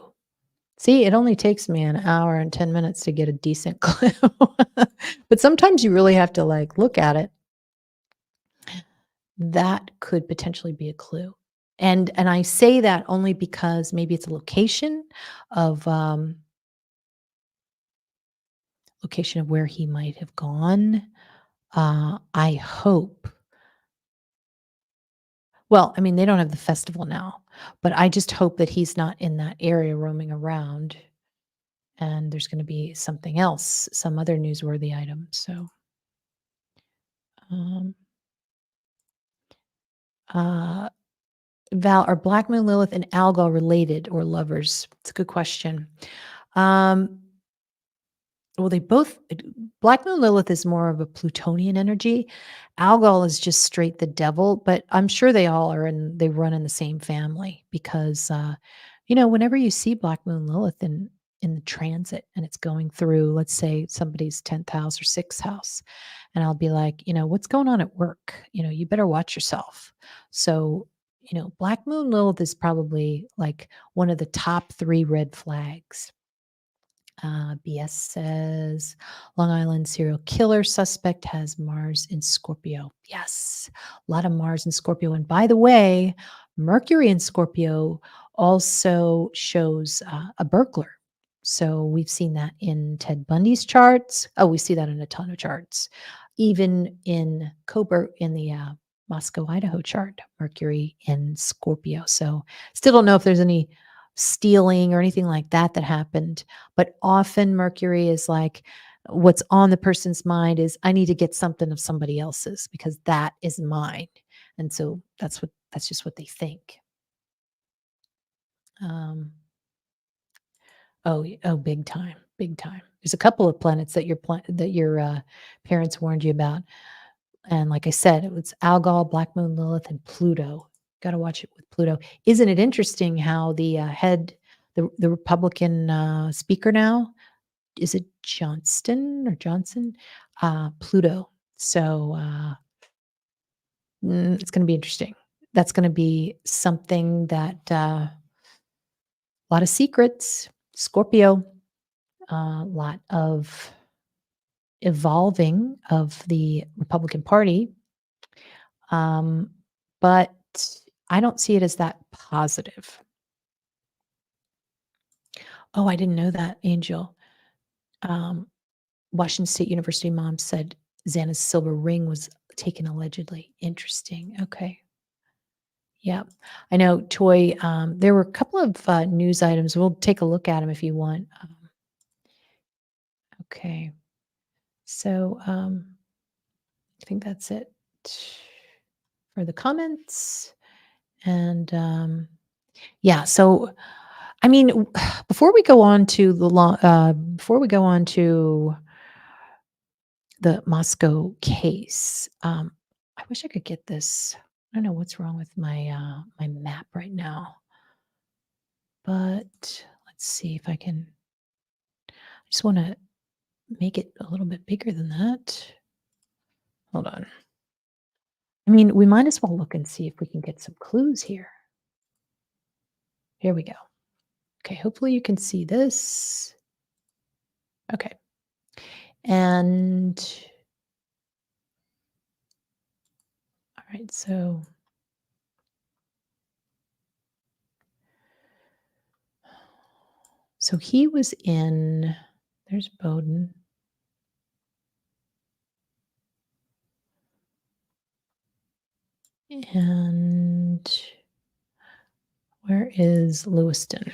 See, it only takes me an hour and 10 minutes to get a decent clue. But sometimes you really have to like look at it. That could potentially be a clue. And I say that only because maybe it's a of location of where he might have gone. I hope. Well, I mean, they don't have the festival now, but I just hope that he's not in that area roaming around and there's going to be something else, some other newsworthy item. So, um, uh, Val, are Black Moon Lilith and Algol related or lovers? It's a good question. Um, well, they both, Black Moon Lilith is more of a Plutonian energy. Algol is just straight the devil, but I'm sure they all are and they run in the same family because, whenever you see Black Moon Lilith in the transit and it's going through, let's say somebody's 10th house or 6th house, and I'll be like, what's going on at work? You better watch yourself. So, Black Moon Lilith is probably like one of the top 3 red flags. BS says Long Island serial killer suspect has Mars in Scorpio. Yes, a lot of Mars in Scorpio. And by the way, Mercury in Scorpio also shows a burglar. So we've seen that in Ted Bundy's charts. Oh, we see that in a ton of charts. Even in Cobra in the Moscow, Idaho chart, Mercury in Scorpio. So still don't know if there's any stealing or anything like that that happened, but often Mercury is like what's on the person's mind is I need to get something of somebody else's because that is mine. And so that's just what they think. Um, oh, big time, big time. There's a couple of planets that your parents warned you about, and like I said, it was Algol, Black Moon, Lilith, and Pluto. Got to watch it with Pluto. Isn't it interesting how the Republican speaker now, is it Johnston or Johnson? Pluto. So it's going to be interesting. That's going to be something that a lot of secrets. Scorpio, a lot of evolving of the Republican Party, um, but I don't see it as that positive. Oh, I didn't know that, Angel. Um, Washington State University mom said Xana's silver ring was taken allegedly. Interesting. Okay. Yeah. I know, Toy, there were a couple of news items. We'll take a look at them if you want. Okay. So I think that's it for the comments. And yeah, so I mean, before we go on to before we go on to the Moscow case. I wish I could get this. I don't know what's wrong with my map right now, but let's see if I can. I just want to make it a little bit bigger than that. Hold on. I mean, we might as well look and see if we can get some clues here. Here we go. Okay, hopefully you can see this. Okay. And all right, so he was in, there's Bowden. And Where is Lewiston?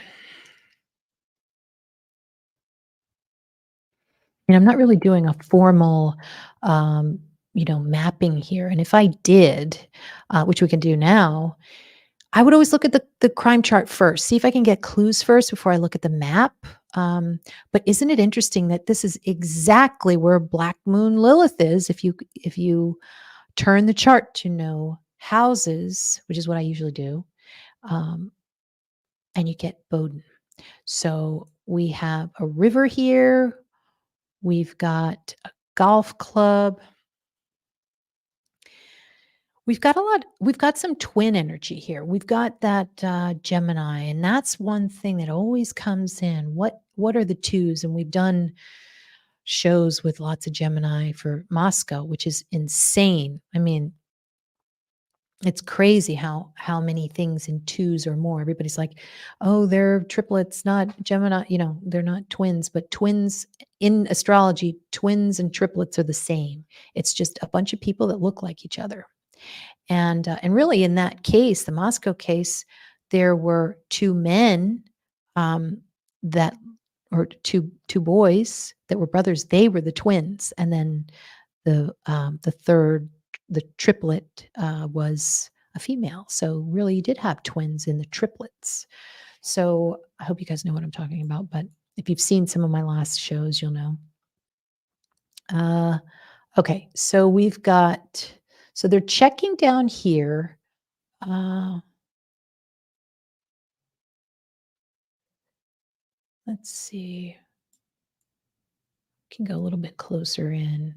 And I'm not really doing a formal, um, mapping here. And if I did, which we can do now, I would always look at the crime chart first, see if I can get clues first before I look at the map. But isn't it interesting that this is exactly where Black Moon Lilith is? If you turn the chart to know houses, which is what I usually do, um, and you get Bowden. So we have a river here. We've got a golf club. We've got some twin energy here. We've got that Gemini, and that's one thing that always comes in. What are the twos? And we've done shows with lots of Gemini for Moscow, which is insane. I mean, it's crazy how many things in twos or more. Everybody's like, oh, they're triplets, not Gemini. They're not twins, but twins in astrology, twins and triplets are the same. It's just a bunch of people that look like each other. And really, in that case, the Moscow case, there were two men that, or two boys that were brothers. They were the twins, and then the third, the triplet, was a female. So really, you did have twins in the triplets. So I hope you guys know what I'm talking about. But if you've seen some of my last shows, you'll know. Okay, so we've got. So they're checking down here. Let's see. Can go a little bit closer in.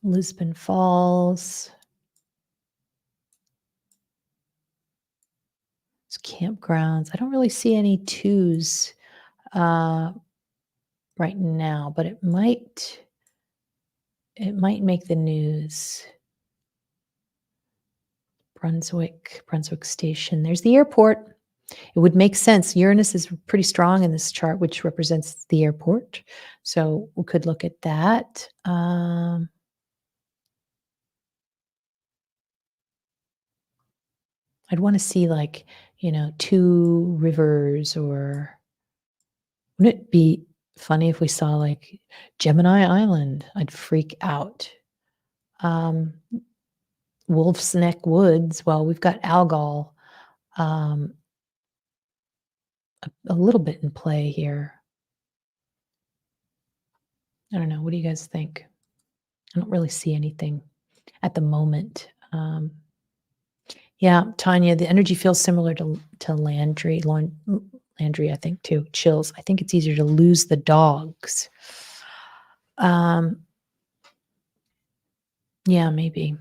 Lisbon Falls. It's campgrounds. I don't really see any twos right now, but it might make the news. Brunswick Station. There's the airport. It would make sense. Uranus is pretty strong in this chart, which represents the airport. So we could look at that. I'd want to see two rivers, or wouldn't it be funny if we saw like Gemini Island? I'd freak out. Wolf's Neck Woods. Well, we've got Algol a little bit in play here. I don't know. What do you guys think? I don't really see anything at the moment. Yeah, Tanya, the energy feels similar to Landry. Landry, I think, too. Chills. I think it's easier to lose the dogs. Yeah, maybe.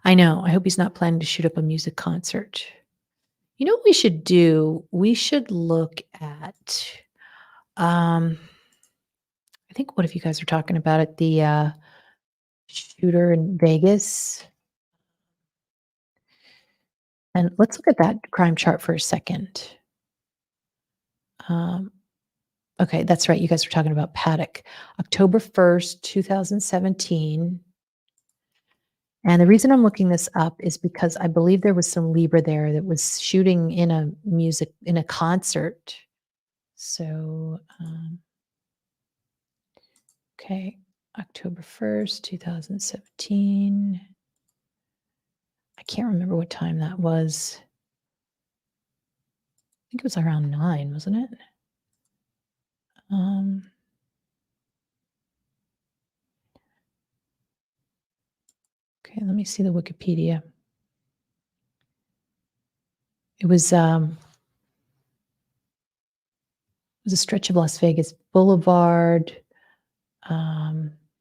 I know. I hope he's not planning to shoot up a music concert. You know what we should do? We should look at, I think, what if you guys are talking about it, the shooter in Vegas? And let's look at that crime chart for a second. Okay, that's right. You guys were talking about Paddock. October 1st, 2017. And the reason I'm looking this up is because I believe there was some Libra there that was shooting in a concert. So, okay, October 1st, 2017. I can't remember what time that was. I think it was around 9, wasn't it? Okay, let me see the Wikipedia. It was a stretch of Las Vegas Boulevard.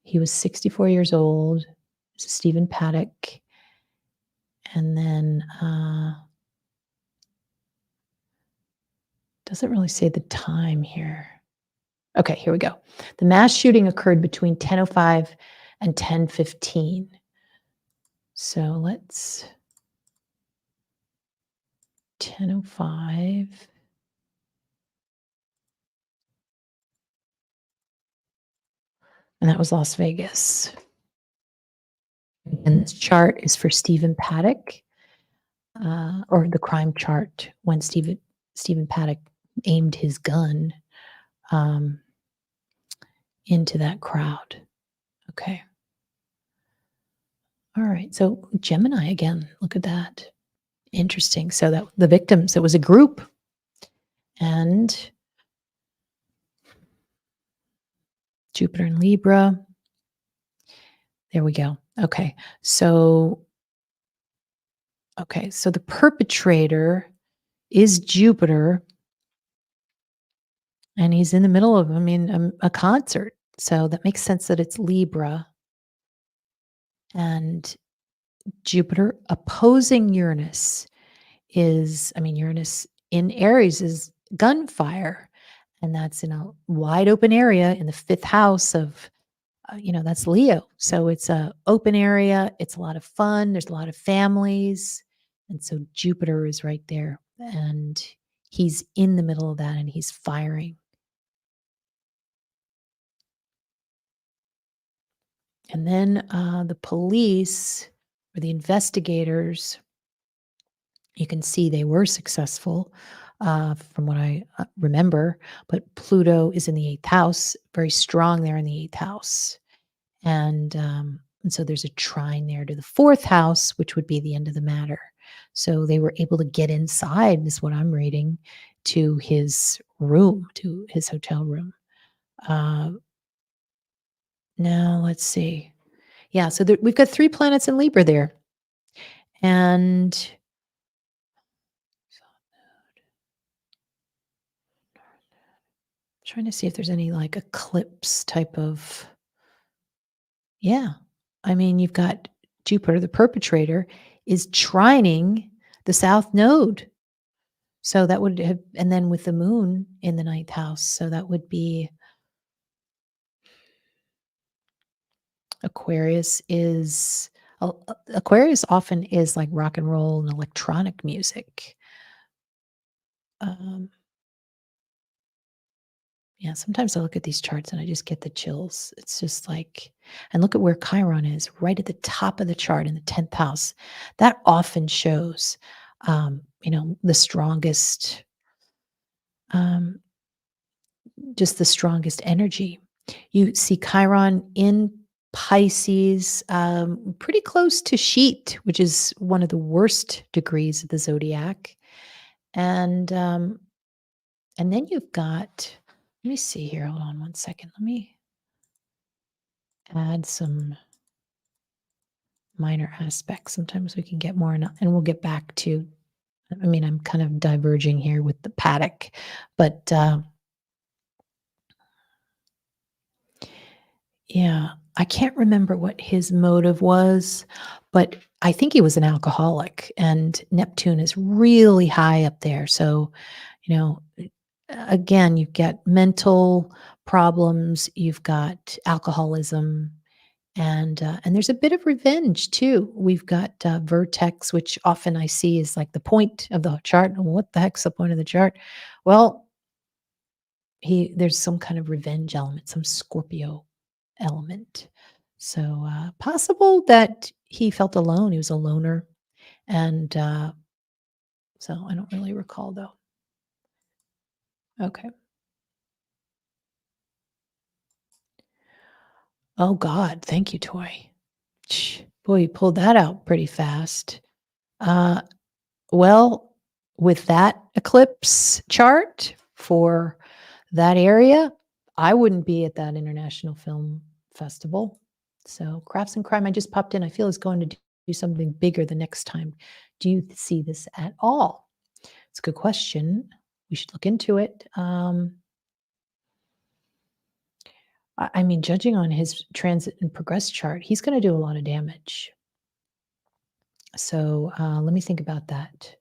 He was 64 years old. This is Stephen Paddock. And then doesn't really say the time here. Okay, here we go. The mass shooting occurred between 10:05 and 10:15. So let's 10:05. And that was Las Vegas. And this chart is for Stephen Paddock, or the crime chart when Stephen Paddock aimed his gun um, into that crowd. Okay. All right. So Gemini again. Look at that. Interesting. So that the victims, it was a group, and Jupiter and Libra. There we go. Okay. So the perpetrator is Jupiter, and he's in the middle of, a concert. So that makes sense that it's Libra, and Jupiter opposing Uranus Uranus in Aries is gunfire, and that's in a wide open area in the fifth house of, that's Leo. So it's a open area. It's a lot of fun. There's a lot of families. And so Jupiter is right there, and he's in the middle of that, and he's firing. And then the police or the investigators, you can see they were successful from what I remember, but Pluto is in the eighth house, very strong there in the eighth house. And so there's a trine there to the fourth house, which would be the end of the matter. So they were able to get inside, is what I'm reading, to his room, to his hotel room. Now let's see. Yeah, so we've got 3 planets in Libra there. And trying to see if there's any like eclipse type of. Yeah. You've got Jupiter, the perpetrator, is trining the south node. So that would have, and then with the moon in the ninth house. So that would be Aquarius is, Aquarius often is like rock and roll and electronic music. Yeah, sometimes I look at these charts and I just get the chills. It's just like, and look at where Chiron is, right at the top of the chart in the 10th house. That often shows, the strongest, um, just the strongest energy. You see Chiron in Pisces, pretty close to Sheet, which is one of the worst degrees of the zodiac. And then you've got, let me see here. Hold on one second. Let me add some minor aspects. Sometimes we can get more, and we'll get back to, I'm kind of diverging here with the paddock, but yeah, I can't remember what his motive was, but I think he was an alcoholic, and Neptune is really high up there. So, you know, again, you've got mental problems, you've got alcoholism, and there's a bit of revenge too. We've got vertex, which often I see is like the point of the chart. Well, what the heck's the point of the chart? Well, there's some kind of revenge element, some Scorpio element. So possible that he felt alone. He was a loner, and so I don't really recall though. Okay. Oh God, thank you, Toy. Boy, you pulled that out pretty fast. Uh, well, with that eclipse chart for that area, I wouldn't be at that International Film Festival. So, Crafts and Crime, I just popped in. I feel is going to do something bigger the next time. Do you see this at all? It's a good question. We should look into it. Judging on his transit and progress chart, he's going to do a lot of damage. So let me think about that.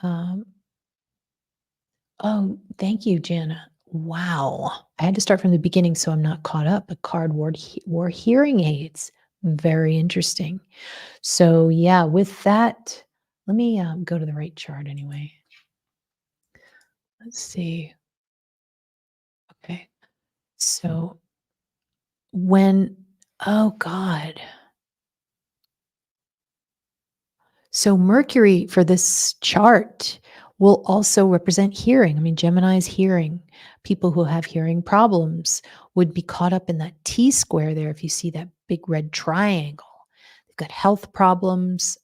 Oh, thank you, Jana. Wow. I had to start from the beginning so I'm not caught up. A card wore hearing aids. Very interesting. So, yeah, with that, let me go to the right chart anyway. Let's see. Okay. So, when oh God. So Mercury for this chart will also represent hearing. I mean, Gemini is hearing. People who have hearing problems would be caught up in that T square there. If you see that big red triangle, they've got health problems.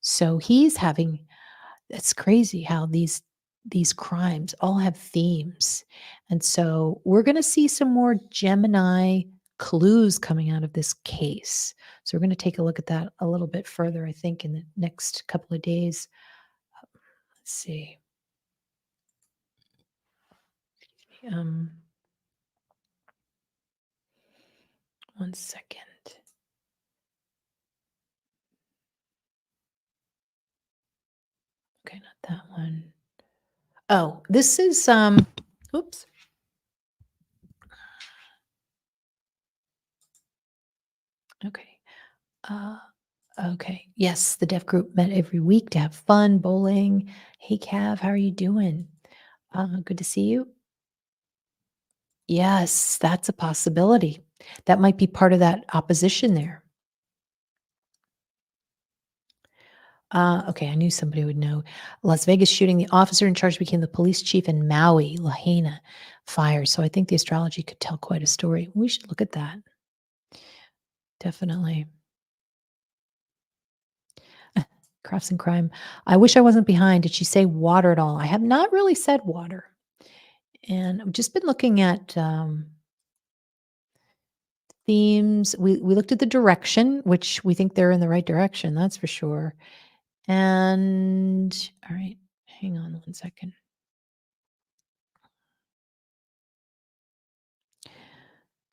So he's having. It's crazy how these crimes all have themes, and so we're going to see some more Gemini clues coming out of this case. So we're going to take a look at that a little bit further, I think, in the next couple of days. Let's see. Um, one second. Okay, not that one. Oh, this is oops. Okay. Uh okay. Yes, the deaf group met every week to have fun, bowling. Hey Cav, how are you doing? Good to see you. Yes, that's a possibility. That might be part of that opposition there. Okay, I knew somebody would know. Las Vegas shooting, the officer in charge became the police chief in Maui, Lahaina fire. So I think the astrology could tell quite a story. We should look at that. Definitely. Crafts and crime. I wish I wasn't behind. Did she say water at all? I have not really said water. And I've just been looking at themes. We looked at the direction, which we think they're in the right direction. That's for sure. And all right, hang on one second.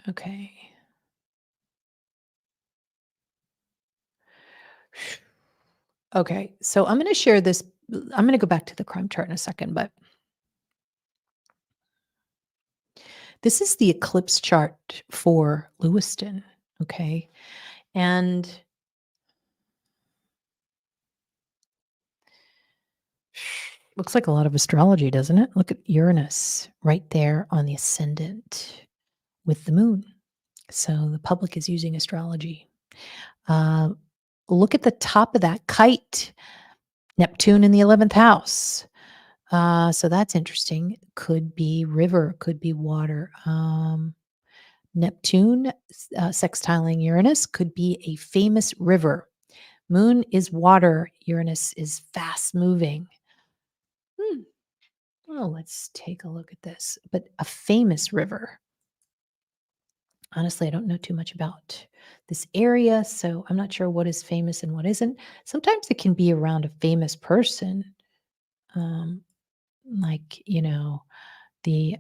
Okay. Okay. So I'm going to share this. I'm going to go back to the crime chart in a second, but this is the eclipse chart for Lewiston. Okay. And looks like a lot of astrology, doesn't it? Look at Uranus right there on the ascendant with the moon. So the public is using astrology. Uh, look at the top of that kite, Neptune in the 11th house. So that's interesting. Could be river, could be water. Neptune sextiling Uranus could be a famous river. Moon is water. Uranus is fast moving. Hmm. Oh, let's take a look at this. But a famous river. Honestly, I don't know too much about this area, so I'm not sure what is famous and what isn't. Sometimes it can be around a famous person, um, like, the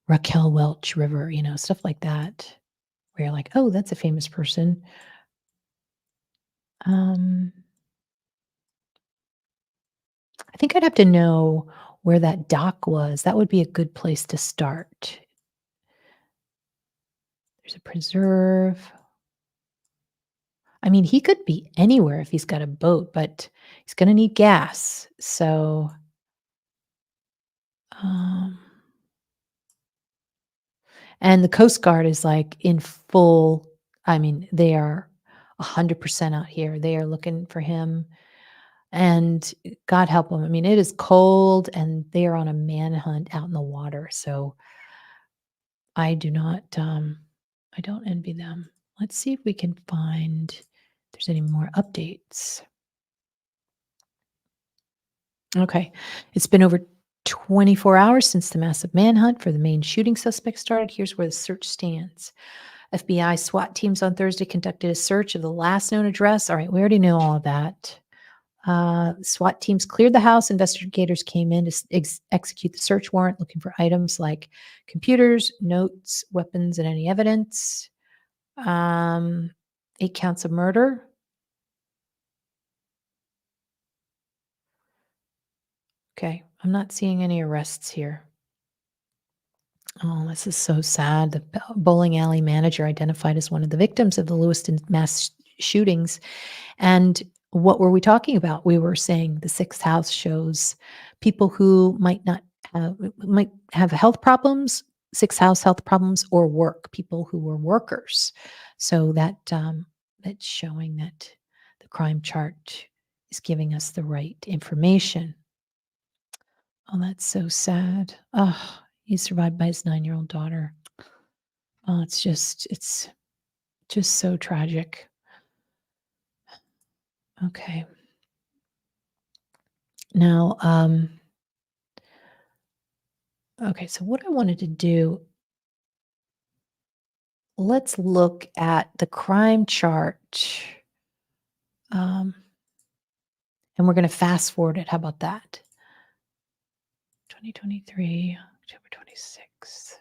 Raquel Welch River, stuff like that, where you're like, oh, that's a famous person. Um, I think I'd have to know where that dock was. That would be a good place to start. There's a preserve. I mean, he could be anywhere if he's got a boat, but he's going to need gas. So, um, and the Coast Guard is like in full, I mean, they are 100% out here. They are looking for him. And God help them. I mean, it is cold and they are on a manhunt out in the water. So I do not, I don't envy them. Let's see if we can find if there's any more updates. Okay. It's been over 24 hours since the massive manhunt for the Maine shooting suspect started. Here's where the search stands. FBI SWAT teams on Thursday conducted a search of the last known address. All right, we already know all of that. SWAT teams cleared the house. Investigators came in to execute the search warrant, looking for items like computers, notes, weapons, and any evidence. 8 counts of murder. Okay, I'm not seeing any arrests here. Oh, this is so sad. The bowling alley manager identified as one of the victims of the Lewiston mass shootings. And what were we talking about? We were saying the sixth house shows people who might have health problems sixth house health problems or work, people who were workers. So that's showing that the crime chart is giving us the right information. Oh, that's so sad. Oh, he's survived by his 9-year-old daughter. Oh, it's just so tragic. Okay. Now, okay, so what I wanted to do, let's look at the crime chart. Um, and we're going to fast forward it. How about that? 2023, October 26th.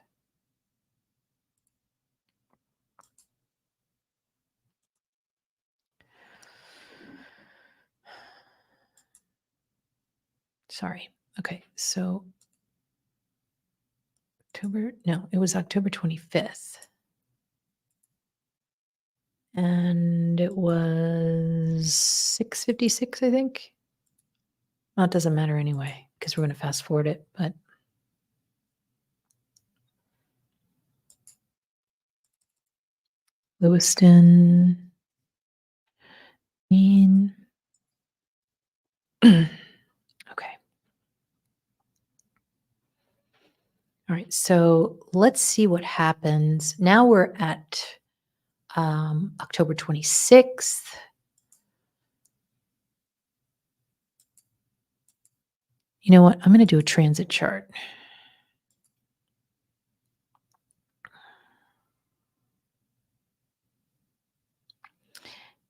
Sorry. Okay, so it was October 25th. And it was 6:56, I think. Well, it doesn't matter anyway, because we're going to fast forward it, but Lewiston, Maine. Okay. All right. So let's see what happens. Now we're at October 26th. You know what? I'm going to do a transit chart.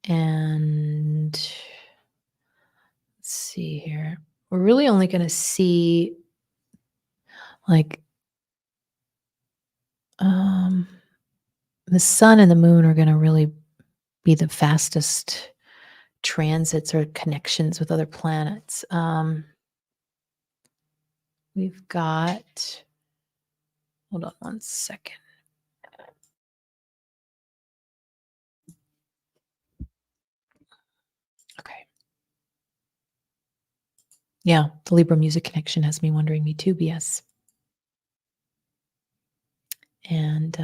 And let's see here. We're really only going to see like the sun and the moon are going to really be the fastest transits or connections with other planets. We've got, hold on one second. Okay. Yeah, the Libra music connection has me wondering, me too, BS. And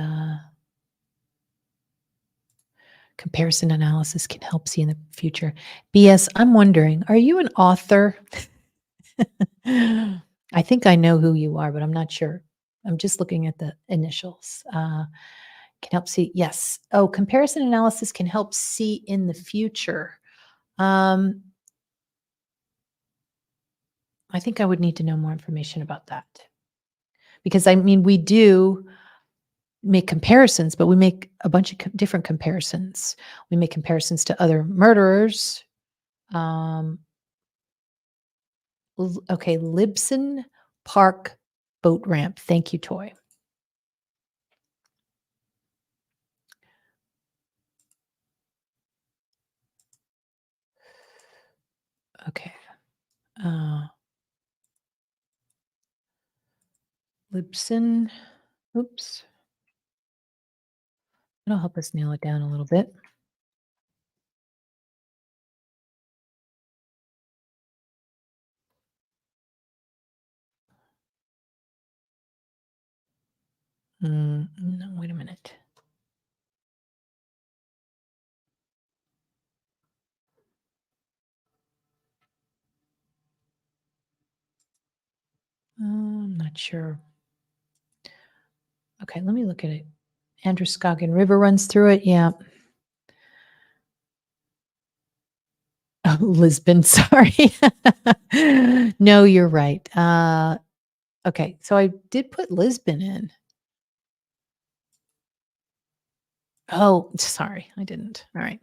comparison analysis can help see in the future. BS, I'm wondering, are you an author? I think I know who you are, but I'm not sure. I'm just looking at the initials. Can help see. Yes. Oh, comparison analysis can help see in the future. I think I would need to know more information about that. Because I mean, we do make comparisons, but we make a bunch of different comparisons. We make comparisons to other murderers. Okay, Libson Park boat ramp. Thank you, Toy. Okay. Libson. Oops. That'll help us nail it down a little bit. No, wait a minute. I'm not sure. Okay, let me look at it. Androscoggin River runs through it. Yeah. Oh, Lisbon, sorry. No, you're right. Okay, so I did put Lisbon in. Oh, sorry, I didn't. All right.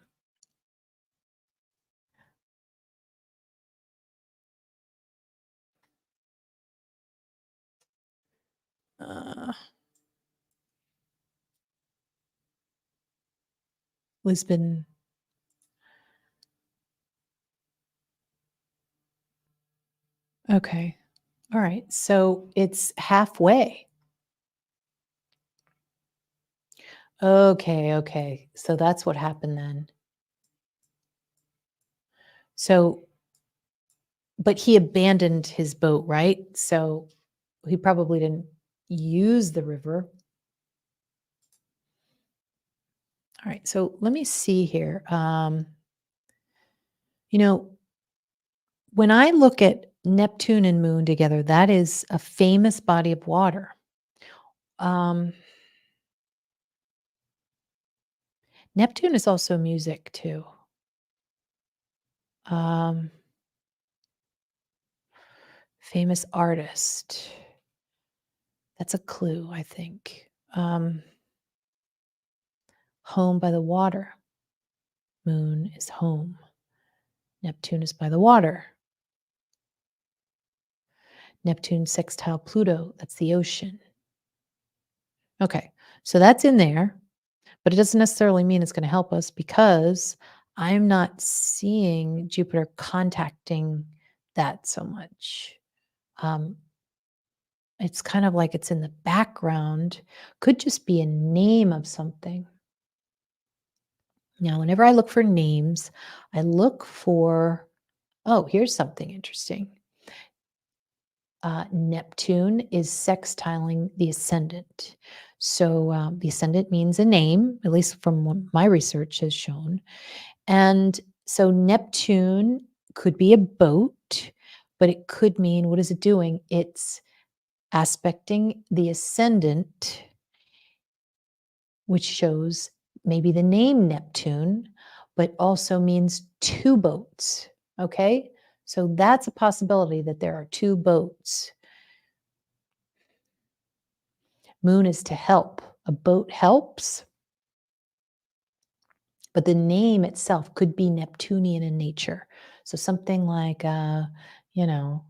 Lisbon. Okay. All right. So it's halfway. Okay. Okay. So that's what happened then. So, but he abandoned his boat, right? So he probably didn't use the river. All right, so let me see here. You know, when I look at Neptune and Moon together, that is a famous body of water. Um, Neptune is also music too. Um, famous artist. That's a clue, I think. Home by the water. Moon is home. Neptune is by the water. Neptune sextile Pluto. That's the ocean. Okay, so that's in there, but it doesn't necessarily mean it's going to help us because I'm not seeing Jupiter contacting that so much. Um, it's kind of like it's in the background, could just be a name of something. Now, whenever I look for names, I look for, oh, here's something interesting. Neptune is sextiling the ascendant. So the ascendant means a name, at least from what my research has shown. And so Neptune could be a boat, but it could mean, what is it doing? It's aspecting the ascendant, which shows maybe the name Neptune, but also means two boats. Okay. So that's a possibility that there are two boats. Moon is to help. A boat helps, but the name itself could be Neptunian in nature. So something like, you know,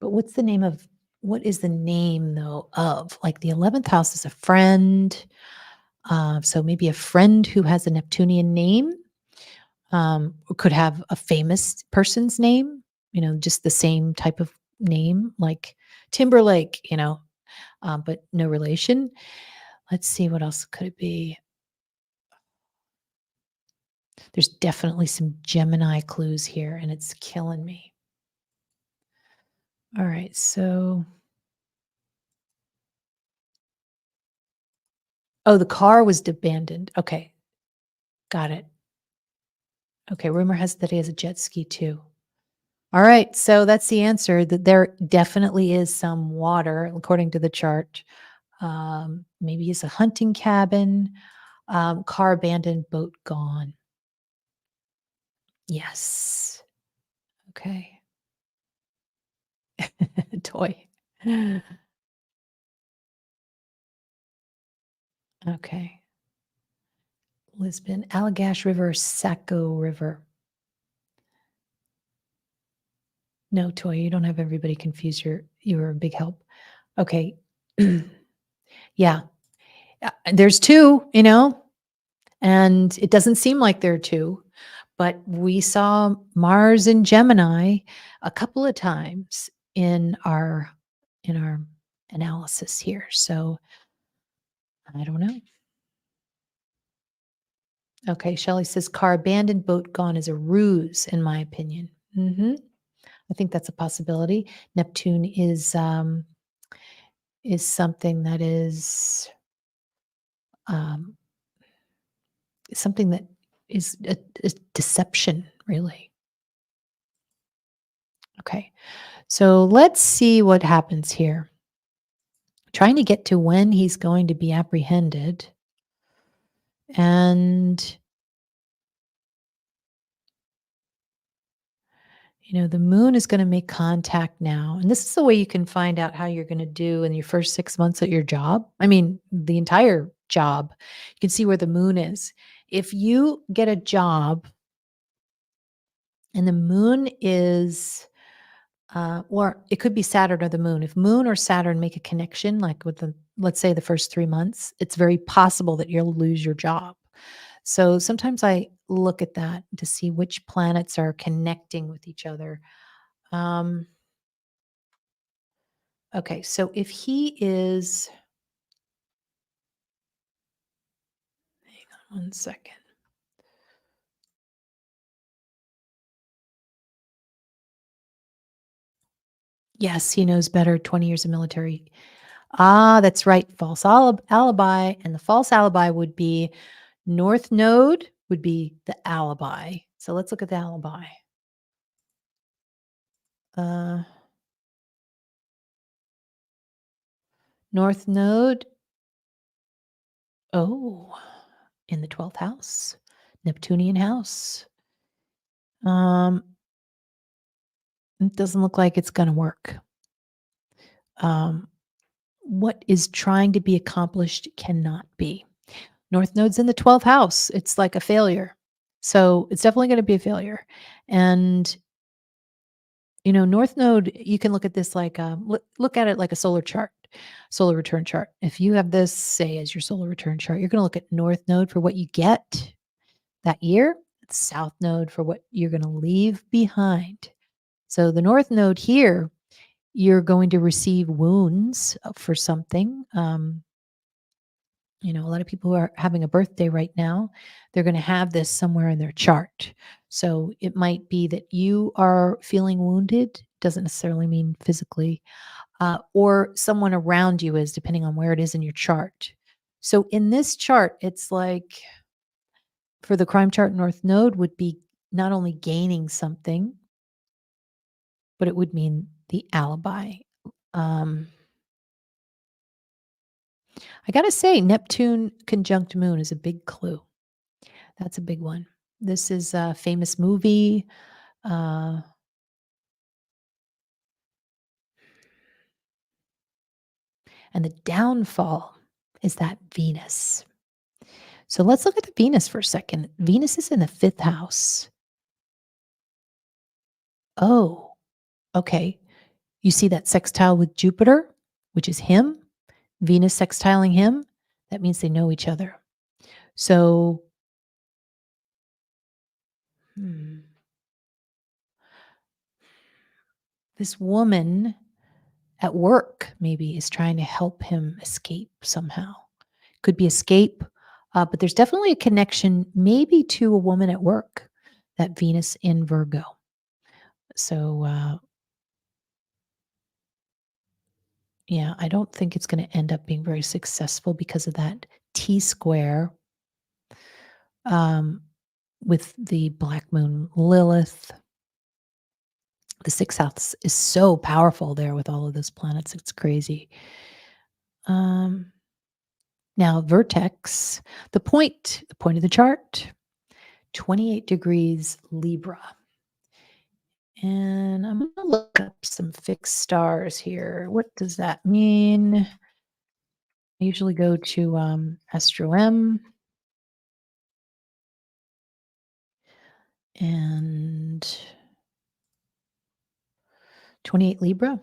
but what is the name though of? Like the 11th house is a friend. So maybe a friend who has a Neptunian name could have a famous person's name, just the same type of name, like Timberlake, but no relation. Let's see, what else could it be? There's definitely some Gemini clues here, and it's killing me. All right, so the car was abandoned. Okay, got it. Okay, rumor has that he has a jet ski too. All right, so that's the answer. That there definitely is some water, according to the chart. Maybe it's a hunting cabin, car abandoned, boat gone. Yes. Okay. Toy. Okay. Lisbon, Allagash River, Saco River. No, Toy, you don't have everybody confused. You're a big help. Okay. Yeah. There's two, and it doesn't seem like there are two, but we saw Mars in Gemini a couple of times in our analysis here. So I don't know. Okay, Shelley says car abandoned, boat gone is a ruse, in my opinion. I think that's a possibility. Neptune is something that is um, something that is a deception, really. Okay, so let's see what happens here. Trying to get to when he's going to be apprehended. And, the moon is going to make contact now. And this is the way you can find out how you're going to do in your first 6 months at your job. I mean, the entire job. You can see where the moon is. If you get a job and the moon is, or it could be Saturn or the moon. If moon or Saturn make a connection, like let's say the first 3 months, it's very possible that you'll lose your job. So sometimes I look at that to see which planets are connecting with each other. Okay, so if he is, hang on one second. Yes, he knows better. 20 years of military. That's right. False alibi. And the false alibi would be North Node would be the alibi. So let's look at the alibi. Uh, North Node. Oh, in the 12th house, Neptunian house. Um, it doesn't look like it's going to work. Um, what is trying to be accomplished cannot be. North Node's in the 12th house. It's like a failure. So it's definitely going to be a failure. And, North Node, you can look at this like, look at it like a solar chart, solar return chart. If you have this, say, as your solar return chart, you're going to look at North Node for what you get that year, South Node for what you're going to leave behind. So the North Node here, you're going to receive wounds for something. A lot of people who are having a birthday right now, they're going to have this somewhere in their chart. So it might be that you are feeling wounded, doesn't necessarily mean physically, or someone around you is, depending on where it is in your chart. So in this chart, it's like for the crime chart, North Node would be not only gaining something, but it would mean the alibi. Um, I got to say, Neptune conjunct Moon is a big clue. That's a big one. This is a famous movie. Uh, and the downfall is that Venus. So let's look at the Venus for a second. Venus is in the fifth house. Oh, okay. You see that sextile with Jupiter, which is him, Venus sextiling him. That means they know each other. So, hmm, this woman at work maybe is trying to help him escape somehow. Could be escape, but there's definitely a connection maybe to a woman at work, that Venus in Virgo. So, yeah, I don't think it's going to end up being very successful because of that T square um, with the black moon Lilith. The sixth house is so powerful there with all of those planets. It's crazy. Um, Now, vertex, the point of the chart, 28 degrees Libra. And I'm going to look up some fixed stars here. What does that mean? I usually go to Astro M and 28 Libra.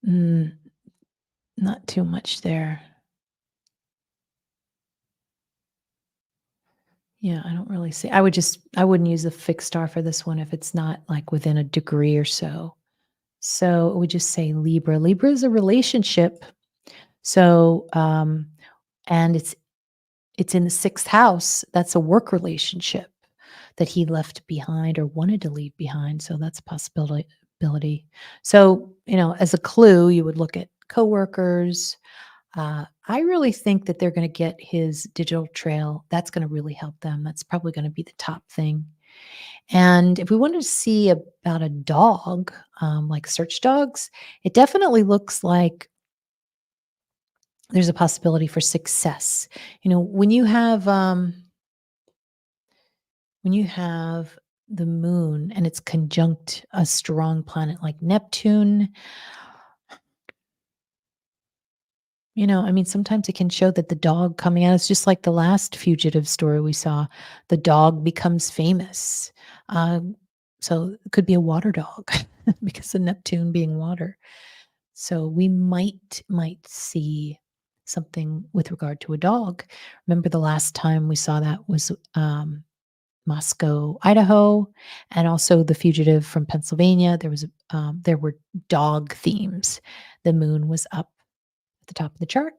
Mm, not too much there. Yeah, I don't really see. I wouldn't use a fixed star for this one if it's not like within a degree or so. So we just say Libra. Libra is a relationship. So, and it's in the sixth house. That's a work relationship that he left behind or wanted to leave behind. So that's a possibility. So, as a clue, you would look at coworkers. I really think that they're going to get his digital trail. That's going to really help them. That's probably going to be the top thing. And if we wanted to see about a dog, like search dogs, it definitely looks like there's a possibility for success. When you have the moon and it's conjunct a strong planet like Neptune, sometimes it can show that the dog coming out is just like the last fugitive story we saw. The dog becomes famous. So it could be a water dog because of Neptune being water. So we might see something with regard to a dog. Remember the last time we saw that was Moscow, Idaho, and also the fugitive from Pennsylvania. There were dog themes. The moon was up at the top of the chart.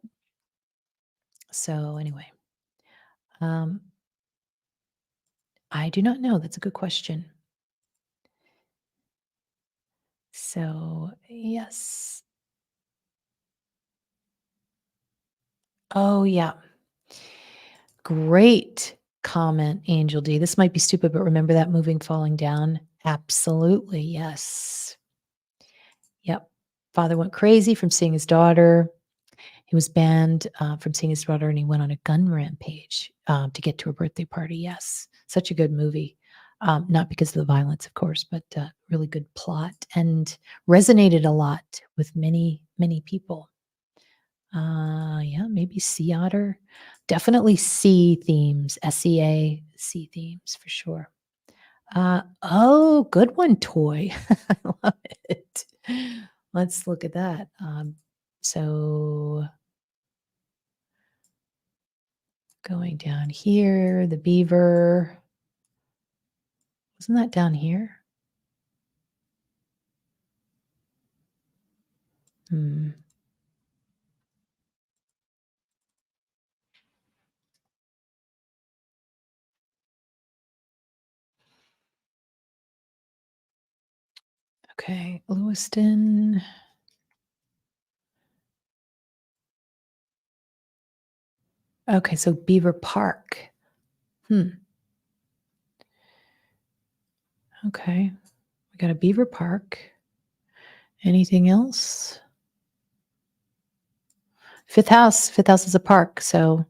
So anyway, um, I do not know. That's a good question. So, yes. Oh, yeah. Great comment, Angel D. This might be stupid, but remember that moving falling down? Absolutely. Yes. Yep. Father went crazy from seeing his daughter. He was banned from seeing his daughter and he went on a gun rampage to get to a birthday party. Yes. Such a good movie. Not because of the violence, of course, but really good plot and resonated a lot with many, many people. Yeah, maybe sea otter. Definitely sea themes, SEA, sea themes for sure. Oh, good one, toy. I love it. Let's look at that. So going down here, the beaver. Wasn't that down here? Hmm. Okay, Lewiston. Okay, so Beaver Park. Hmm. Okay, we got a Beaver Park. Anything else? Fifth house. Fifth house is a park. So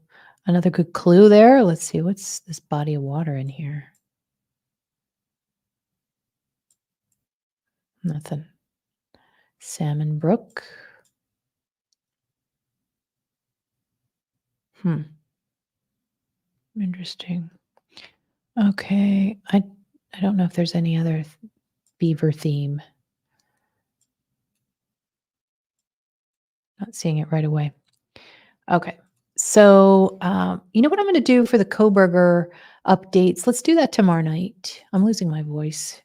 another good clue there. Let's see. What's this body of water in here? Nothing. Salmon Brook. Hmm. Interesting. Okay. I don't know if there's any other beaver theme. Not seeing it right away. Okay. So, you know what I'm going to do for the Coburger updates? Let's do that tomorrow night. I'm losing my voice.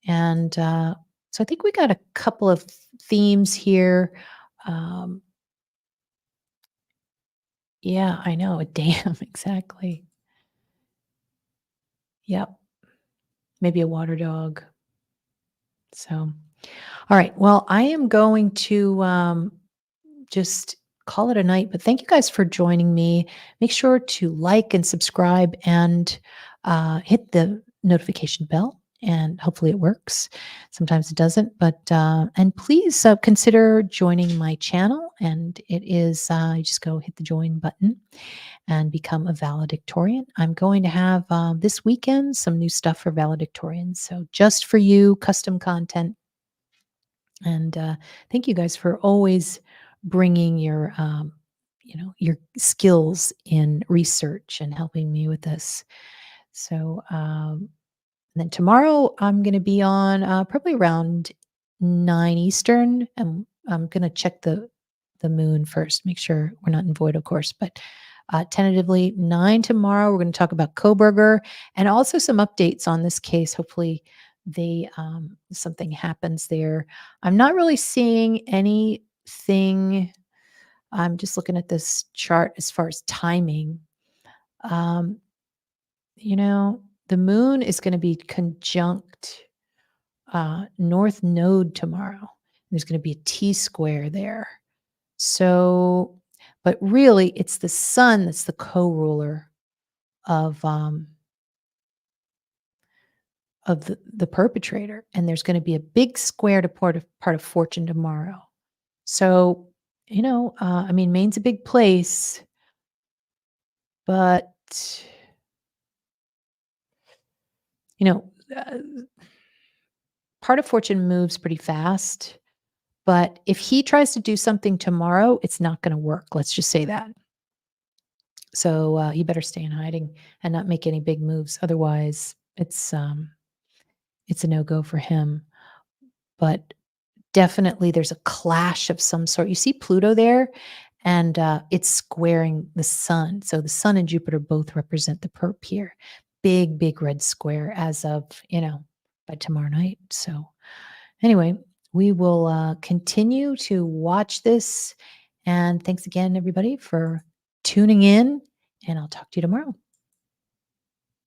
And so I think we got a couple of themes here. Um, yeah, I know. A dam, exactly. Yep. Maybe a water dog. So, all right. Well, I am going to just call it a night. But thank you guys for joining me. Make sure to like and subscribe and hit the notification bell. And hopefully it works. Sometimes it doesn't, but and please consider joining my channel. And it is you just go hit the join button and become a valedictorian. I'm going to have this weekend some new stuff for valedictorians. So just for you, custom content. And thank you guys for always bringing your, your skills in research and helping me with this. So then tomorrow I'm going to be on probably around 9 Eastern, and I'm going to check the moon first, make sure we're not in void, of course, but tentatively 9 tomorrow. We're going to talk about Coburger and also some updates on this case. Hopefully, they something happens there. I'm not really seeing anything. I'm just looking at this chart as far as timing. Um, the moon is going to be conjunct North Node tomorrow. There's going to be a T square there. So, but really, it's the sun that's the co-ruler of the perpetrator, and there's going to be a big square to part of fortune tomorrow. So, I mean, Maine's a big place, but you know, uh, part of fortune moves pretty fast. But if he tries to do something tomorrow, it's not going to work. Let's just say that. So he better stay in hiding and not make any big moves. Otherwise, it's a no go for him. But definitely, there's a clash of some sort. You see Pluto there, and it's squaring the sun. So the sun and Jupiter both represent the perp here. Big, big red square as of by tomorrow night. So anyway, we will continue to watch this. And thanks again, everybody, for tuning in. And I'll talk to you tomorrow.